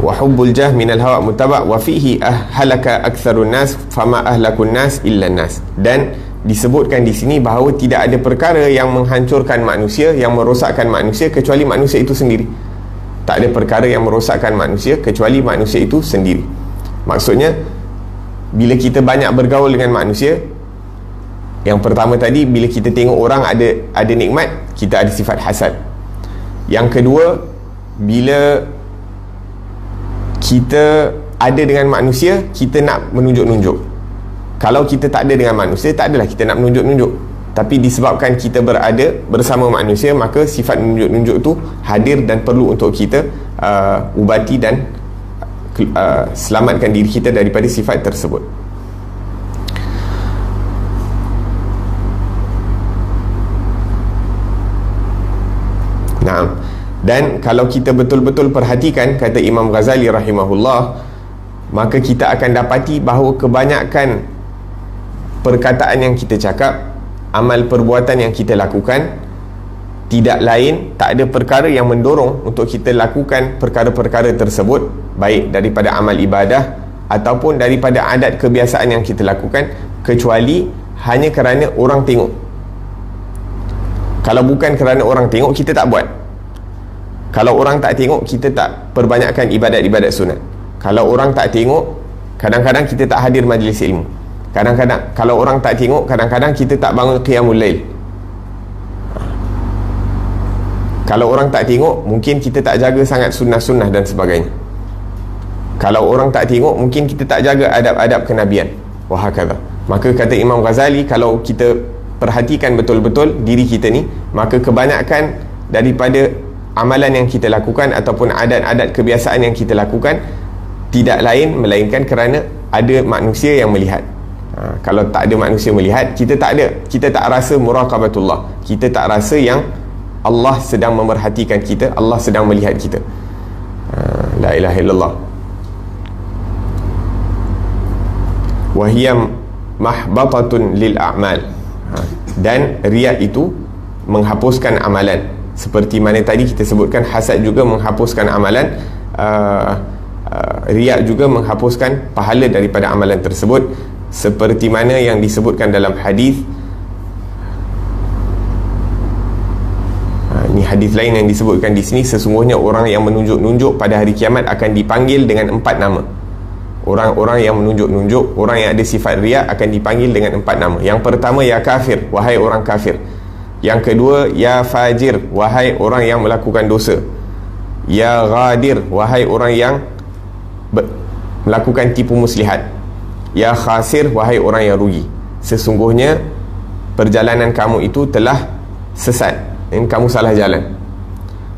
wa hubbul jah minal hawa muttaba wa fihi halaka aktsarun nas fama ahlakun nas illa nas. Dan disebutkan di sini bahawa tidak ada perkara yang menghancurkan manusia, yang merosakkan manusia kecuali manusia itu sendiri. Tak ada perkara yang merosakkan manusia kecuali manusia itu sendiri. Maksudnya bila kita banyak bergaul dengan manusia, yang pertama tadi, bila kita tengok orang ada nikmat, kita ada sifat hasad. Yang kedua, bila kita ada dengan manusia, kita nak menunjuk-nunjuk. Kalau kita tak ada dengan manusia, tak adalah kita nak menunjuk-nunjuk. Tapi disebabkan kita berada bersama manusia, maka sifat menunjuk-nunjuk tu hadir dan perlu untuk kita ubati dan selamatkan diri kita daripada sifat tersebut. Nah, dan kalau kita betul-betul perhatikan, kata Imam Ghazali rahimahullah, maka kita akan dapati bahawa kebanyakan perkataan yang kita cakap, amal perbuatan yang kita lakukan, tidak lain, tak ada perkara yang mendorong untuk kita lakukan perkara-perkara tersebut, baik daripada amal ibadah ataupun daripada adat kebiasaan yang kita lakukan, kecuali hanya kerana orang tengok. Kalau bukan kerana orang tengok, kita tak buat. Kalau orang tak tengok, kita tak perbanyakkan ibadat-ibadat sunat. Kalau orang tak tengok, kadang-kadang kita tak hadir majlis ilmu. Kadang-kadang kalau orang tak tengok, kadang-kadang kita tak bangun qiyamul lail. Kalau orang tak tengok, mungkin kita tak jaga sangat sunnah-sunnah dan sebagainya. Kalau orang tak tengok, mungkin kita tak jaga adab-adab kenabian. Wahakadha. Maka kata Imam Ghazali, kalau kita perhatikan betul-betul diri kita ni, maka kebanyakan daripada amalan yang kita lakukan ataupun adat-adat kebiasaan yang kita lakukan tidak lain melainkan kerana ada manusia yang melihat. Kalau tak ada manusia melihat, kita tak rasa muraqabatullah, kita tak rasa yang Allah sedang memerhatikan kita, Allah sedang melihat kita. La ilaha illallah. Wahiyam mahbatatun lil a'mal. Dan riak itu menghapuskan amalan. Seperti mana tadi kita sebutkan, hasad juga menghapuskan amalan, riak juga menghapuskan pahala daripada amalan tersebut. Seperti mana yang disebutkan dalam hadis, ini hadis lain yang disebutkan di sini, sesungguhnya orang yang menunjuk-nunjuk pada hari kiamat akan dipanggil dengan 4 nama. Orang-orang yang menunjuk-nunjuk, orang yang ada sifat riak akan dipanggil dengan 4 nama. Yang pertama, ya kafir, wahai orang kafir. Yang kedua, ya fajir, wahai orang yang melakukan dosa. Ya ghadir, wahai orang yang melakukan tipu muslihat. Ya khasir, wahai orang yang rugi. Sesungguhnya perjalanan kamu itu telah sesat, dan kamu salah jalan.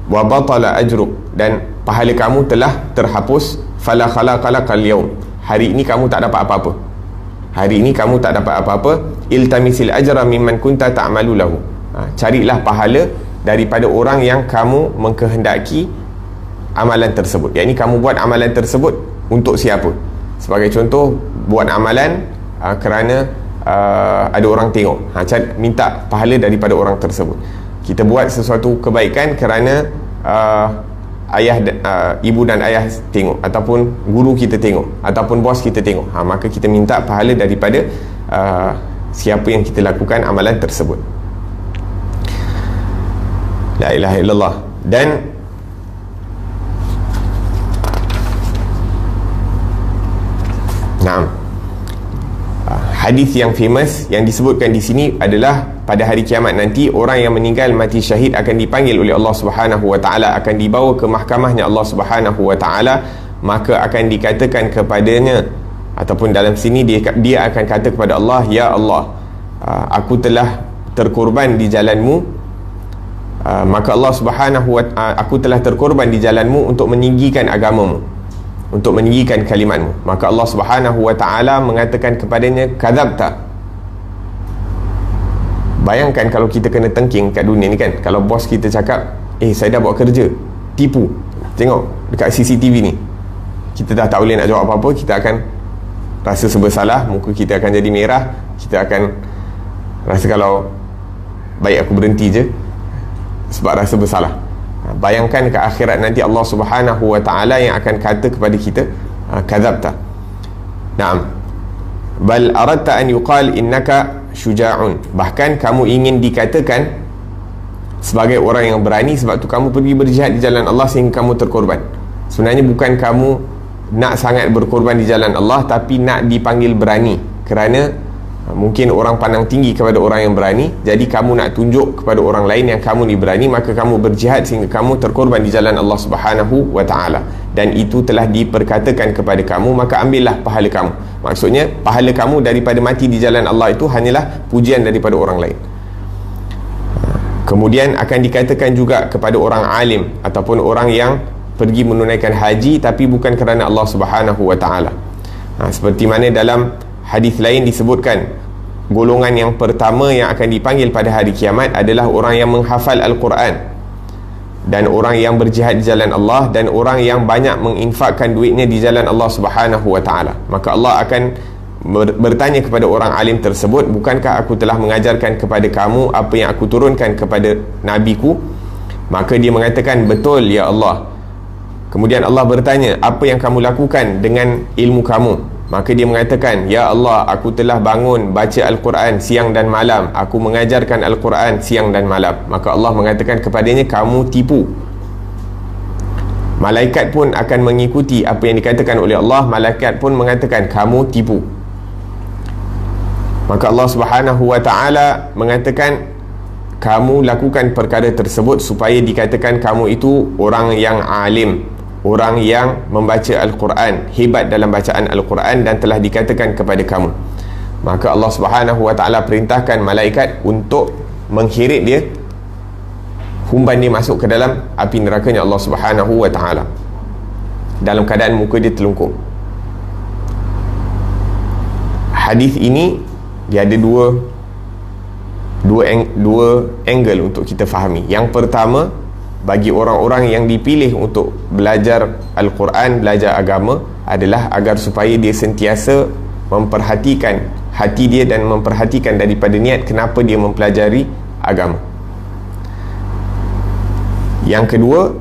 Wa batala ajruk, dan pahala kamu telah terhapus. Fala khalaqalakal yaum, hari ini kamu tak dapat apa-apa. Hari ini kamu tak dapat apa-apa. Iltamisil ajra mimman kunta ta'malu lahu. Carilah pahala daripada orang yang kamu mengkehendaki amalan tersebut. Yang ini kamu buat amalan tersebut untuk siapa? Sebagai contoh, buat amalan kerana ada orang tengok, minta pahala daripada orang tersebut. Kita buat sesuatu kebaikan kerana ibu dan ayah tengok, ataupun guru kita tengok, ataupun bos kita tengok, maka kita minta pahala daripada siapa yang kita lakukan amalan tersebut. La ilaha illallah. Dan hadis yang famous yang disebutkan di sini adalah pada hari kiamat nanti orang yang meninggal mati syahid akan dipanggil oleh Allah Subhanahu wa taala, akan dibawa ke mahkamahnya Allah Subhanahu wa taala, maka akan dikatakan kepadanya, ataupun dalam sini dia akan kata kepada Allah, ya Allah, aku telah terkorban di jalanmu, maka Allah Subhanahu wa aku telah terkorban di jalanmu untuk meninggikan agamamu, untuk meninggikan kalimatmu. Maka Allah Subhanahu wa ta'ala mengatakan kepadanya, kadzabta. Bayangkan kalau kita kena tengking kat dunia ni kan, kalau bos kita cakap, saya dah buat kerja, tipu, tengok dekat CCTV ni, kita dah tak boleh nak jawab apa-apa, kita akan rasa serba salah, muka kita akan jadi merah, kita akan rasa kalau baik aku berhenti je sebab rasa bersalah. Bayangkan ke akhirat nanti Allah Subhanahu wa ta'ala yang akan kata kepada kita, kadzabta. Naam. Bal aradta an yuqal innaka syuja'un. Bahkan kamu ingin dikatakan sebagai orang yang berani, sebab tu kamu pergi berjihad di jalan Allah sehingga kamu terkorban. Sebenarnya bukan kamu nak sangat berkorban di jalan Allah, tapi nak dipanggil berani, kerana mungkin orang pandang tinggi kepada orang yang berani, jadi kamu nak tunjuk kepada orang lain yang kamu ni berani, maka kamu berjihad sehingga kamu terkorban di jalan Allah Subhanahu wa ta'ala, dan itu telah diperkatakan kepada kamu, maka ambillah pahala kamu. Maksudnya pahala kamu daripada mati di jalan Allah itu hanyalah pujian daripada orang lain. Kemudian akan dikatakan juga kepada orang alim ataupun orang yang pergi menunaikan haji tapi bukan kerana Allah Subhanahu wa ta'ala. Seperti mana dalam hadis lain disebutkan, golongan yang pertama yang akan dipanggil pada hari kiamat adalah orang yang menghafal Al-Quran, dan orang yang berjihad di jalan Allah, dan orang yang banyak menginfakkan duitnya di jalan Allah Subhanahu wa ta'ala. Maka Allah akan bertanya kepada orang alim tersebut, bukankah aku telah mengajarkan kepada kamu apa yang aku turunkan kepada nabiku? Maka dia mengatakan, betul ya Allah. Kemudian Allah bertanya, apa yang kamu lakukan dengan ilmu kamu? Maka dia mengatakan, ya Allah, aku telah bangun baca Al-Quran siang dan malam, aku mengajarkan Al-Quran siang dan malam. Maka Allah mengatakan kepadanya, kamu tipu. Malaikat pun akan mengikuti apa yang dikatakan oleh Allah. Malaikat pun mengatakan, kamu tipu. Maka Allah Subhanahu wa ta'ala mengatakan, kamu lakukan perkara tersebut supaya dikatakan kamu itu orang yang alim, orang yang membaca Al-Quran, hebat dalam bacaan Al-Quran, dan telah dikatakan kepada kamu. Maka Allah Subhanahu wa ta'ala perintahkan malaikat untuk mengheret dia, humban dia masuk ke dalam api nerakanya Allah Subhanahu wa ta'ala, dalam keadaan muka dia telungkup. Hadis ini dia ada dua angle untuk kita fahami. Yang pertama, bagi orang-orang yang dipilih untuk belajar Al-Quran, belajar agama, adalah agar supaya dia sentiasa memperhatikan hati dia dan memperhatikan daripada niat kenapa dia mempelajari agama. Yang kedua,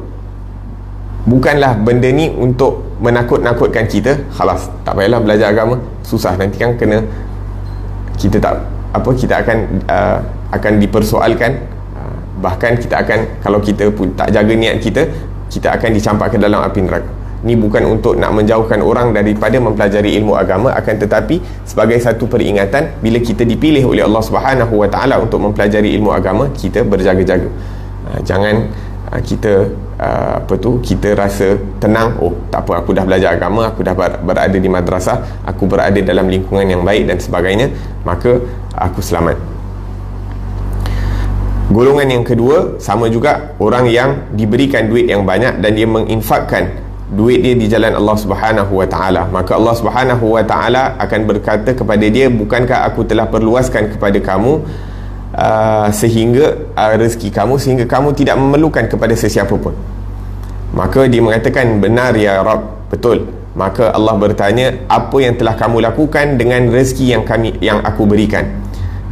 bukanlah benda ni untuk menakut-nakutkan kita, khalas, tak payahlah belajar agama, susah, nanti kan kena, kita akan dipersoalkan. Bahkan kita akan, kalau kita pun tak jaga niat kita, kita akan dicampak ke dalam api neraka. Ini bukan untuk nak menjauhkan orang daripada mempelajari ilmu agama, akan tetapi sebagai satu peringatan, bila kita dipilih oleh Allah Subhanahu wa ta'ala untuk mempelajari ilmu agama, kita berjaga-jaga. Jangan kita kita rasa tenang, oh tak apa, aku dah belajar agama, aku dah berada di madrasah, aku berada dalam lingkungan yang baik dan sebagainya, maka aku selamat. Golongan yang kedua sama juga, orang yang diberikan duit yang banyak dan dia menginfakkan duit dia di jalan Allah Subhanahu wa ta'ala. Maka Allah Subhanahu wa ta'ala akan berkata kepada dia, bukankah aku telah perluaskan kepada kamu sehingga rezeki kamu, sehingga kamu tidak memerlukan kepada sesiapa pun? Maka dia mengatakan, benar ya Rabb, betul. Maka Allah bertanya, apa yang telah kamu lakukan dengan rezeki yang aku berikan?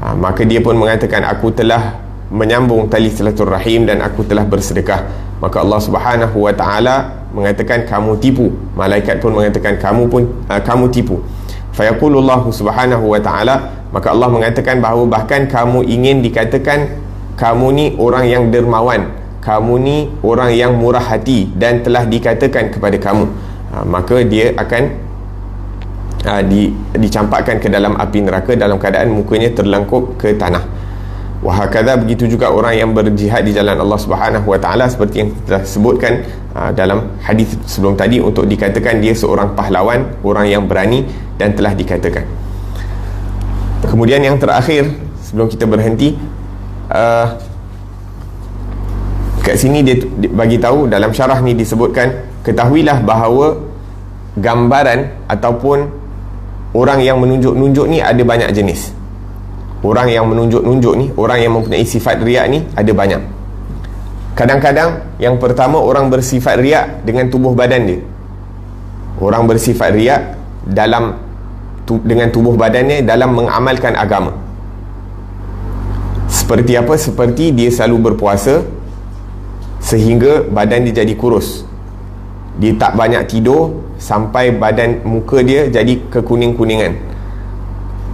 Maka dia pun mengatakan, aku telah menyambung tali silaturahim dan aku telah bersedekah. Maka Allah Subhanahu wa ta'ala mengatakan, kamu tipu. Malaikat pun mengatakan, kamu tipu. Fayaqulullahu subhanahu wa ta'ala, maka Allah mengatakan bahawa bahkan kamu ingin dikatakan kamu ni orang yang dermawan, kamu ni orang yang murah hati dan telah dikatakan kepada kamu, maka dia akan dicampakkan ke dalam api neraka dalam keadaan mukanya terlengkup ke tanah. Wahakadha, begitu juga orang yang berjihad di jalan Allah Subhanahu wa taala, seperti yang telah sebutkan dalam hadis sebelum tadi, untuk dikatakan dia seorang pahlawan, orang yang berani dan telah dikatakan. Kemudian yang terakhir sebelum kita berhenti, kat sini dia bagi tahu, dalam syarah ni disebutkan, ketahuilah bahawa gambaran ataupun orang yang menunjuk-nunjuk ni ada banyak jenis. Orang yang menunjuk-nunjuk ni, orang yang mempunyai sifat riak ni ada banyak. Kadang-kadang yang pertama, orang bersifat riak dengan tubuh badan dia. Orang bersifat riak dengan tubuh badannya dalam mengamalkan agama. Seperti apa? Seperti dia selalu berpuasa sehingga badan dia jadi kurus. Dia tak banyak tidur sampai badan muka dia jadi kekuning-kuningan.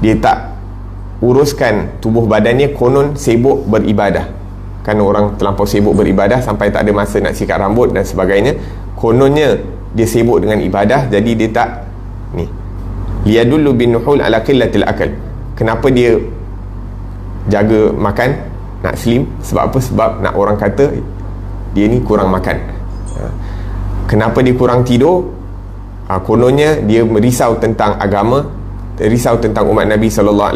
Dia tak uruskan tubuh badannya, konon sibuk beribadah. Kan orang terlampau sibuk beribadah sampai tak ada masa nak sikat rambut dan sebagainya. Kononnya dia sibuk dengan ibadah, jadi dia tak ni. Liyadullu bin nuhul ala qillatil akal. Kenapa dia jaga makan, nak slim? Sebab apa? Sebab nak orang kata dia ni kurang makan. Kenapa dia kurang tidur? Kononnya dia merisau tentang agama, risau tentang umat Nabi SAW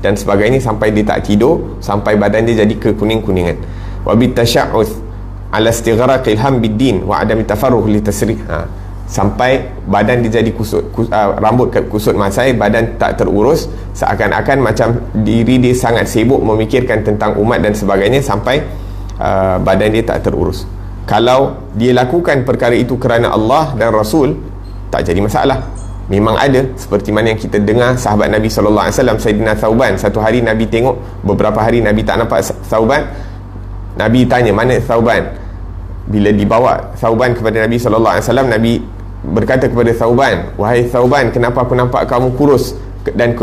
dan sebagainya, sampai dia tak tidur, sampai badan dia jadi kekuning-kuningan. Wa bitasya'uth ala istighraqil ham biddin wa adami tafarruh li tasrih. Sampai badan dia jadi rambut kusut masai, badan tak terurus, seakan-akan macam diri dia sangat sibuk memikirkan tentang umat dan sebagainya, sampai badan dia tak terurus. Kalau dia lakukan perkara itu kerana Allah dan Rasul, tak jadi masalah. Memang ada, seperti mana yang kita dengar sahabat Nabi SAW, Sayyidina Thauban. Satu hari Nabi tengok, beberapa hari Nabi tak nampak Thauban. Nabi tanya, mana Thauban? Bila dibawa Thauban kepada Nabi SAW, Nabi berkata kepada Thauban, wahai Thauban, kenapa aku nampak kamu kurus dan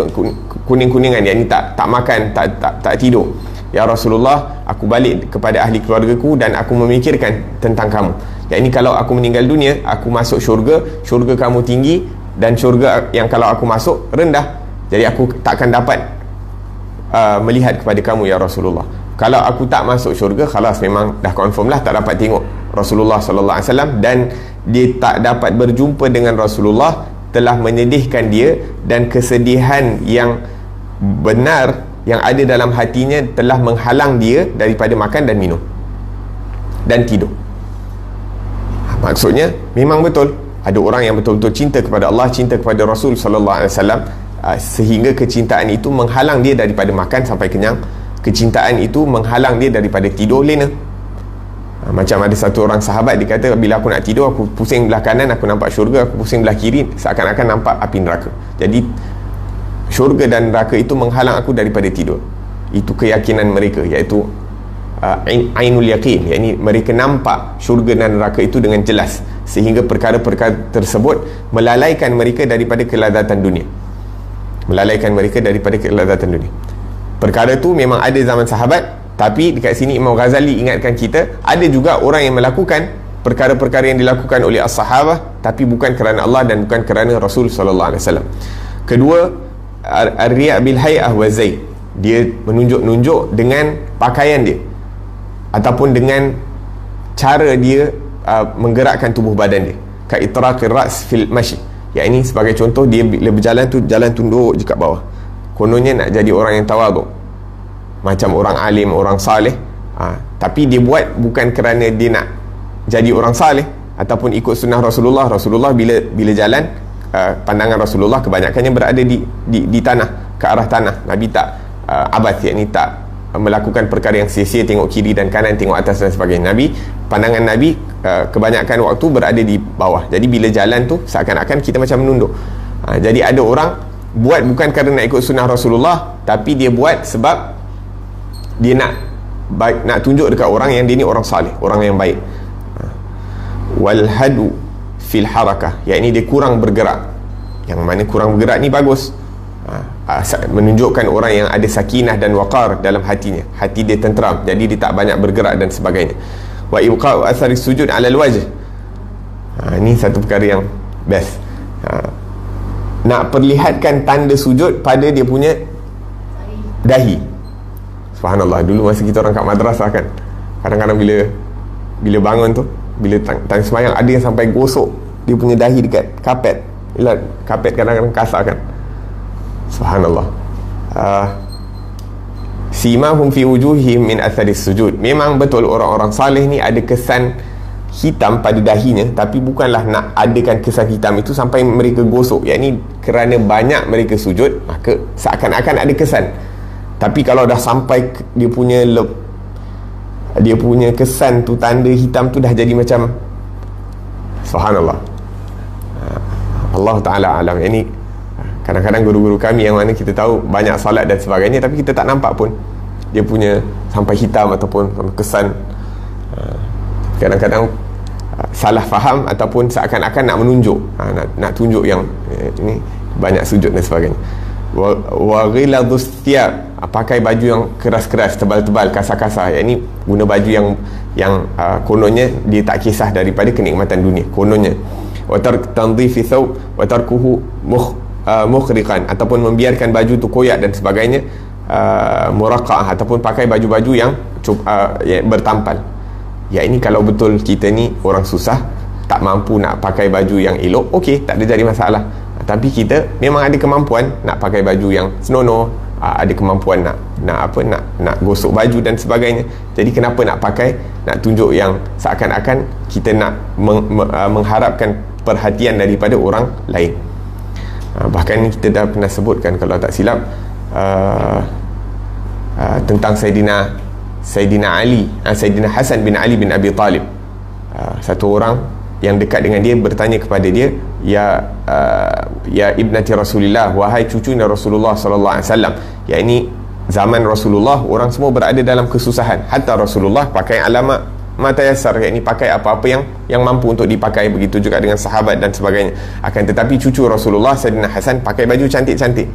kuning-kuningan, yakni tak makan, tak tidur? Ya Rasulullah, aku balik kepada ahli keluargaku dan aku memikirkan tentang kamu. Yakni kalau aku meninggal dunia, aku masuk syurga kamu tinggi, dan syurga yang kalau aku masuk rendah, jadi aku takkan dapat melihat kepada kamu ya Rasulullah. Kalau aku tak masuk syurga, khalas, memang dah confirm lah tak dapat tengok Rasulullah SAW, dan dia tak dapat berjumpa dengan Rasulullah telah menyedihkan dia, dan kesedihan yang benar yang ada dalam hatinya telah menghalang dia daripada makan dan minum dan tidur. Maksudnya memang betul ada orang yang betul-betul cinta kepada Allah, cinta kepada Rasul sallallahu alaihi wasallam, sehingga kecintaan itu menghalang dia daripada makan sampai kenyang. Kecintaan itu menghalang dia daripada tidur lena. Macam ada satu orang sahabat, dia kata, bila aku nak tidur, aku pusing belah kanan aku nampak syurga, aku pusing belah kiri seakan-akan nampak api neraka. Jadi syurga dan neraka itu menghalang aku daripada tidur. Itu keyakinan mereka, iaitu ainul yaqin, yakni mereka nampak syurga dan neraka itu dengan jelas, sehingga perkara-perkara tersebut melalaikan mereka daripada kelazatan dunia. Perkara tu memang ada zaman sahabat, tapi dekat sini Imam Ghazali ingatkan kita, ada juga orang yang melakukan perkara-perkara yang dilakukan oleh as-sahabah, tapi bukan kerana Allah dan bukan kerana Rasul sallallahu alaihi wasallam. Kedua, ar-riya' bil hay'ah wa zai. Dia menunjuk-nunjuk dengan pakaian dia ataupun dengan cara dia menggerakkan tubuh badan dia, ka itraqir ra's fil mashi. Ini sebagai contoh, dia bila berjalan tu jalan tunduk je kat bawah, kononnya nak jadi orang yang tawaduk, macam orang alim, orang saleh, tapi dia buat bukan kerana dia nak jadi orang saleh ataupun ikut sunnah Rasulullah. Rasulullah bila jalan, pandangan Rasulullah kebanyakannya berada di tanah, ke arah tanah. Nabi tak abath, yakni tak melakukan perkara yang sia-sia, tengok kiri dan kanan, tengok atas dan sebagainya. Pandangan Nabi kebanyakan waktu berada di bawah. Jadi bila jalan tu seakan-akan kita macam menunduk. Jadi ada orang buat bukan kerana nak ikut sunnah Rasulullah, tapi dia buat sebab dia nak tunjuk dekat orang yang dia ni orang saleh, orang yang baik. Wal hadu fil harakah, yakni dia kurang bergerak. Yang mana kurang bergerak ni bagus, menunjukkan orang yang ada sakinah dan waqar dalam hatinya, hati dia tenteram, jadi dia tak banyak bergerak dan sebagainya. wa ibqa'u athari sujud 'ala al-wajh. Ini satu perkara yang best. Nak perlihatkan tanda sujud pada dia punya dahi. Subhanallah, dulu masa kita orang kat madrasah kan, kadang-kadang bila bangun tu, bila tang semayang, ada yang sampai gosok dia punya dahi dekat kapet. Ialah kapet kadang-kadang kasar kan. Subhanallah. Simahum fi wujuhihim min atharis sujud. Memang betul orang-orang saleh ni ada kesan hitam pada dahinya, tapi bukanlah nak adakan kesan hitam itu sampai mereka gosok. Yang ni kerana banyak mereka sujud, maka seakan-akan ada kesan. Tapi kalau dah sampai dia punya kesan tu, tanda hitam tu dah jadi macam, subhanallah. Allah Ta'ala alam. Yang ni kadang-kadang guru-guru kami yang mana kita tahu banyak salat dan sebagainya, tapi kita tak nampak pun dia punya sampai hitam ataupun kesan. Kadang-kadang salah faham ataupun seakan-akan nak menunjuk, nak tunjuk yang ini banyak sujud dan sebagainya. Wa ghiladhus thiyab, pakai baju yang keras-keras, tebal-tebal, kasar-kasar. Yang ini guna baju yang kononnya dia tak kisah daripada kenikmatan dunia, kononnya. Wa tark tandhifi thawb wa tarkuhu mukhriqan, ataupun membiarkan baju tu koyak dan sebagainya, muraqqa'ah, ataupun pakai baju-baju yang bertampal. Ya, ini kalau betul kita ni orang susah, tak mampu nak pakai baju yang elok, okey, tak ada jadi masalah. Tapi kita memang ada kemampuan nak pakai baju yang senonoh, ada kemampuan nak gosok baju dan sebagainya. Jadi kenapa nak pakai, nak tunjuk yang seakan-akan kita nak mengharapkan perhatian daripada orang lain. Bahkan kita dah pernah sebutkan kalau tak silap tentang Sayyidina Hasan bin Ali bin Abi Talib. Satu orang yang dekat dengan dia bertanya kepada dia, ya ibnati Rasulillah, wahai cucunya Rasulullah sallallahu alaihi wasallam. Ya, ini zaman Rasulullah orang semua berada dalam kesusahan, hatta Rasulullah pakai alamat mata yasar, yakni pakai apa-apa yang mampu untuk dipakai. Begitu juga dengan sahabat dan sebagainya. Akan tetapi cucu Rasulullah Sayyidina Hasan pakai baju cantik-cantik,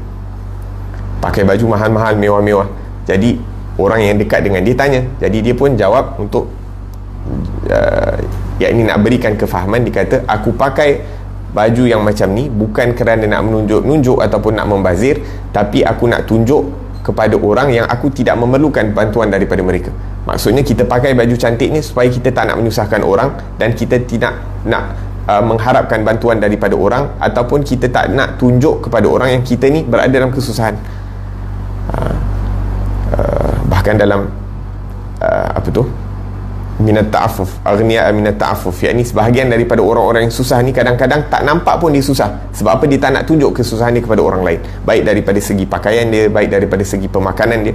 pakai baju mahal-mahal, mewah-mewah. Jadi orang yang dekat dengan dia tanya, jadi dia pun jawab untuk yakni nak berikan kefahaman. Dia kata, aku pakai baju yang macam ni bukan kerana nak menunjuk-nunjuk ataupun nak membazir, tapi aku nak tunjuk kepada orang yang aku tidak memerlukan bantuan daripada mereka. Maksudnya kita pakai baju cantik ni supaya kita tak nak menyusahkan orang, dan kita tidak nak mengharapkan bantuan daripada orang, ataupun kita tak nak tunjuk kepada orang yang kita ni berada dalam kesusahan. Bahkan dalam minat ta'affuf, aghniya minat ta'affuf, yakni sebahagian daripada orang-orang yang susah ni kadang-kadang tak nampak pun dia susah. Sebab apa? Dia tak nak tunjuk kesusahan dia kepada orang lain, baik daripada segi pakaian dia, baik daripada segi pemakanan dia.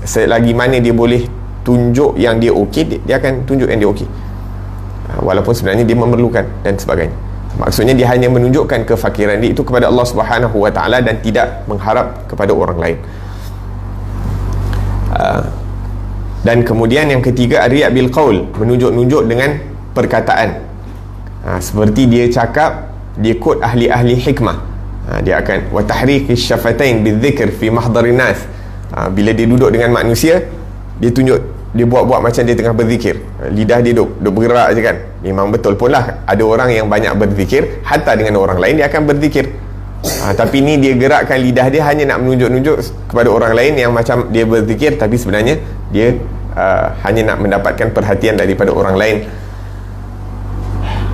Selagi mana dia boleh tunjuk yang dia okey, dia akan tunjuk yang dia okey, walaupun sebenarnya dia memerlukan dan sebagainya. Maksudnya dia hanya menunjukkan kefakiran dia itu kepada Allah Subhanahu Wa Taala dan tidak mengharap kepada orang lain. Dan kemudian yang ketiga, ar-riya' bil qaul, menunjuk-nunjuk dengan perkataan. Seperti dia cakap, dia quote ahli-ahli hikmah. Dia akan wa tahriqish syafatain bidzikr fi mahdharin nas. Bila dia duduk dengan manusia, dia tunjuk, dia buat-buat macam dia tengah berzikir. Lidah dia duk bergerak je kan. Memang betul pun lah, ada orang yang banyak berzikir, hatta dengan orang lain dia akan berzikir. Tapi ni dia gerakkan lidah dia hanya nak menunjuk-nunjuk kepada orang lain yang macam dia berzikir, tapi sebenarnya dia hanya nak mendapatkan perhatian daripada orang lain.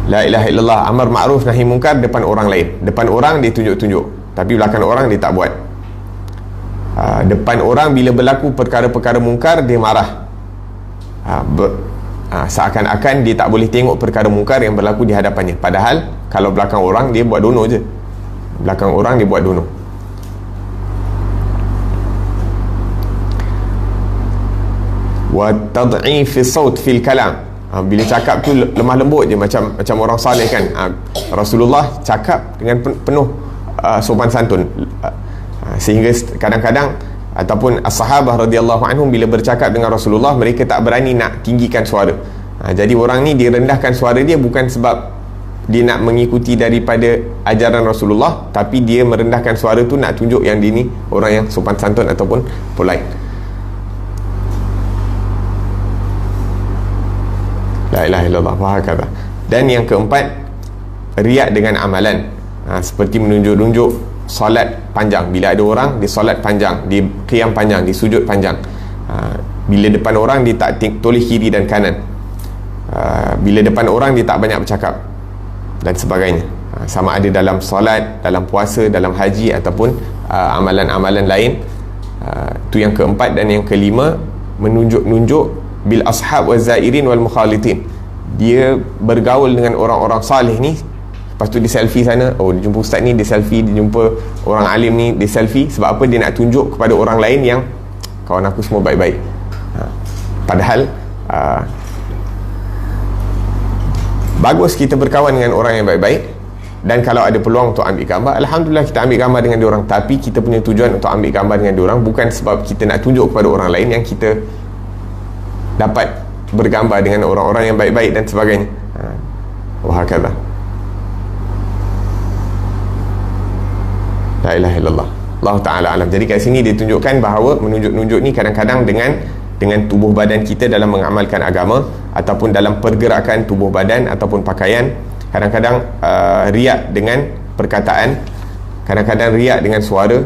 La ilaha illallah, amar ma'ruf nahi munkar depan orang lain. Depan orang dia tunjuk-tunjuk, tapi belakang orang dia tak buat. Depan orang bila berlaku perkara-perkara mungkar dia marah. Seakan-akan dia tak boleh tengok perkara mungkar yang berlaku di hadapannya, padahal kalau belakang orang dia buat dono je. Belakang orang dia buat dono. Wa tad'if saut fil kalam, bila cakap tu lemah lembut je, macam orang saleh kan. Rasulullah cakap dengan penuh sopan santun, sehingga kadang-kadang ataupun as-sahabah radhiyallahu anhum bila bercakap dengan Rasulullah, mereka tak berani nak tinggikan suara. Jadi orang ni dia rendahkan suara dia bukan sebab dia nak mengikuti daripada ajaran Rasulullah, tapi dia merendahkan suara tu nak tunjuk yang dia ni orang yang sopan santun ataupun polite. La ilaha illallah wa hakadha. Dan yang keempat, riak dengan amalan. Seperti menunjuk-nunjuk solat panjang. Bila ada orang, dia solat panjang, dia qiyam panjang, dia sujud panjang. Bila depan orang, dia tak toleh kiri dan kanan. Bila depan orang, dia tak banyak bercakap dan sebagainya. Sama ada dalam solat, dalam puasa, dalam haji ataupun amalan-amalan lain. Itu yang keempat. Dan yang kelima, menunjuk-nunjuk bil ashab wal zairin wal mukhalitin. Dia bergaul dengan orang-orang salih ni, lepas tu dia selfie sana. Oh, dia jumpa ustaz ni, dia selfie. Dia jumpa orang alim ni, dia selfie. Sebab apa? Dia nak tunjuk kepada orang lain yang kawan aku semua baik-baik. Padahal bagus kita berkawan dengan orang yang baik-baik. Dan kalau ada peluang untuk ambil gambar, alhamdulillah kita ambil gambar dengan diorang. Tapi kita punya tujuan untuk ambil gambar dengan diorang bukan sebab kita nak tunjuk kepada orang lain yang kita dapat bergambar dengan orang-orang yang baik-baik dan sebagainya. Wahakadha. La ilaha illallah. Allah Ta'ala alam. Jadi kat sini dia tunjukkan bahawa menunjuk-nunjuk ni kadang-kadang dengan tubuh badan kita dalam mengamalkan agama, ataupun dalam pergerakan tubuh badan ataupun pakaian. Kadang-kadang riak dengan perkataan, kadang-kadang riak dengan suara,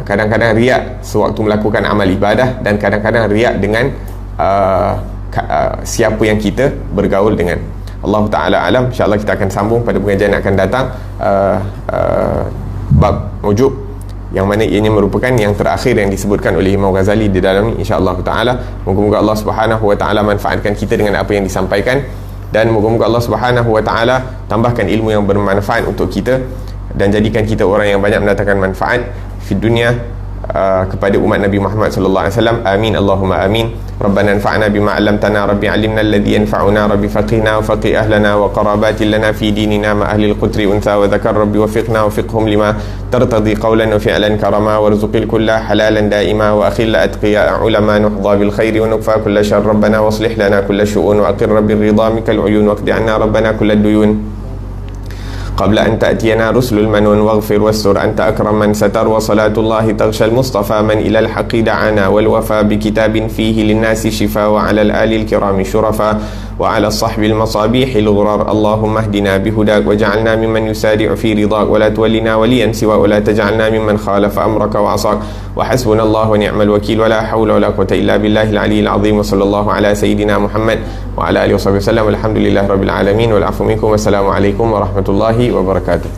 kadang-kadang riak sewaktu melakukan amal ibadah, dan kadang-kadang riak dengan siapa yang kita bergaul dengan. Allah Ta'ala alam. InsyaAllah kita akan sambung pada pengajian yang akan datang, bab ujub, yang mana ianya merupakan yang terakhir yang disebutkan oleh Imam Ghazali di dalam ni, insya-Allah taala. Moga-moga Allah Subhanahu wa taala manfaatkan kita dengan apa yang disampaikan, dan moga-moga Allah Subhanahu wa taala tambahkan ilmu yang bermanfaat untuk kita, dan jadikan kita orang yang banyak mendatangkan manfaat di dunia kepada umat Nabi Muhammad sallallahu alaihi wasallam. Amin Allahumma amin. Rabbana anfa'na bima 'allamtana, rabbi 'allimna alladhi yanfa'una, rabbi faqihna wa faqih ahlana wa qarabatin lana fi dinina ma ahli al-qutri untha wa dhakar, rabbi wafiqna wa fiqhum lima tartadi qawlan wa fi'lan karama, warzuqil kulla halalan daima wa akhil atqiya ulama nuhdha bil khairi wa nukfa kulla syarr, rabbana waslih lana kulla syu'un wa aqir rabbi ridha mikal uyun wa qdi 'anna rabbana kulla duyun قبل أن تأتينا رسل المنون واغفر واستر أنت أكرم من ستر، وصلاة الله تغشى المصطفى من إلى الحق دعانا والوفى بكتاب فيه للناس شفاء، وعلى الآل الكرام شرفاء، وعلى الصحب المصابيح الغرار. اللهم اهدنا بهداك واجعلنا ممن يسارع في رضاك، ولا تولنا وليا سواك، ولا تجعلنا ممن خالف أمرك وعصاك، وحسبنا الله ونعم الوكيل، ولا حول ولا قوة إلا بالله العلي العظيم. وصلى الله على سيدنا محمد وعلى آله وصحبه وسلم. والحمد لله رب العالمين، والعفو منكم، والسلام عليكم ورحمة الله وبركاته.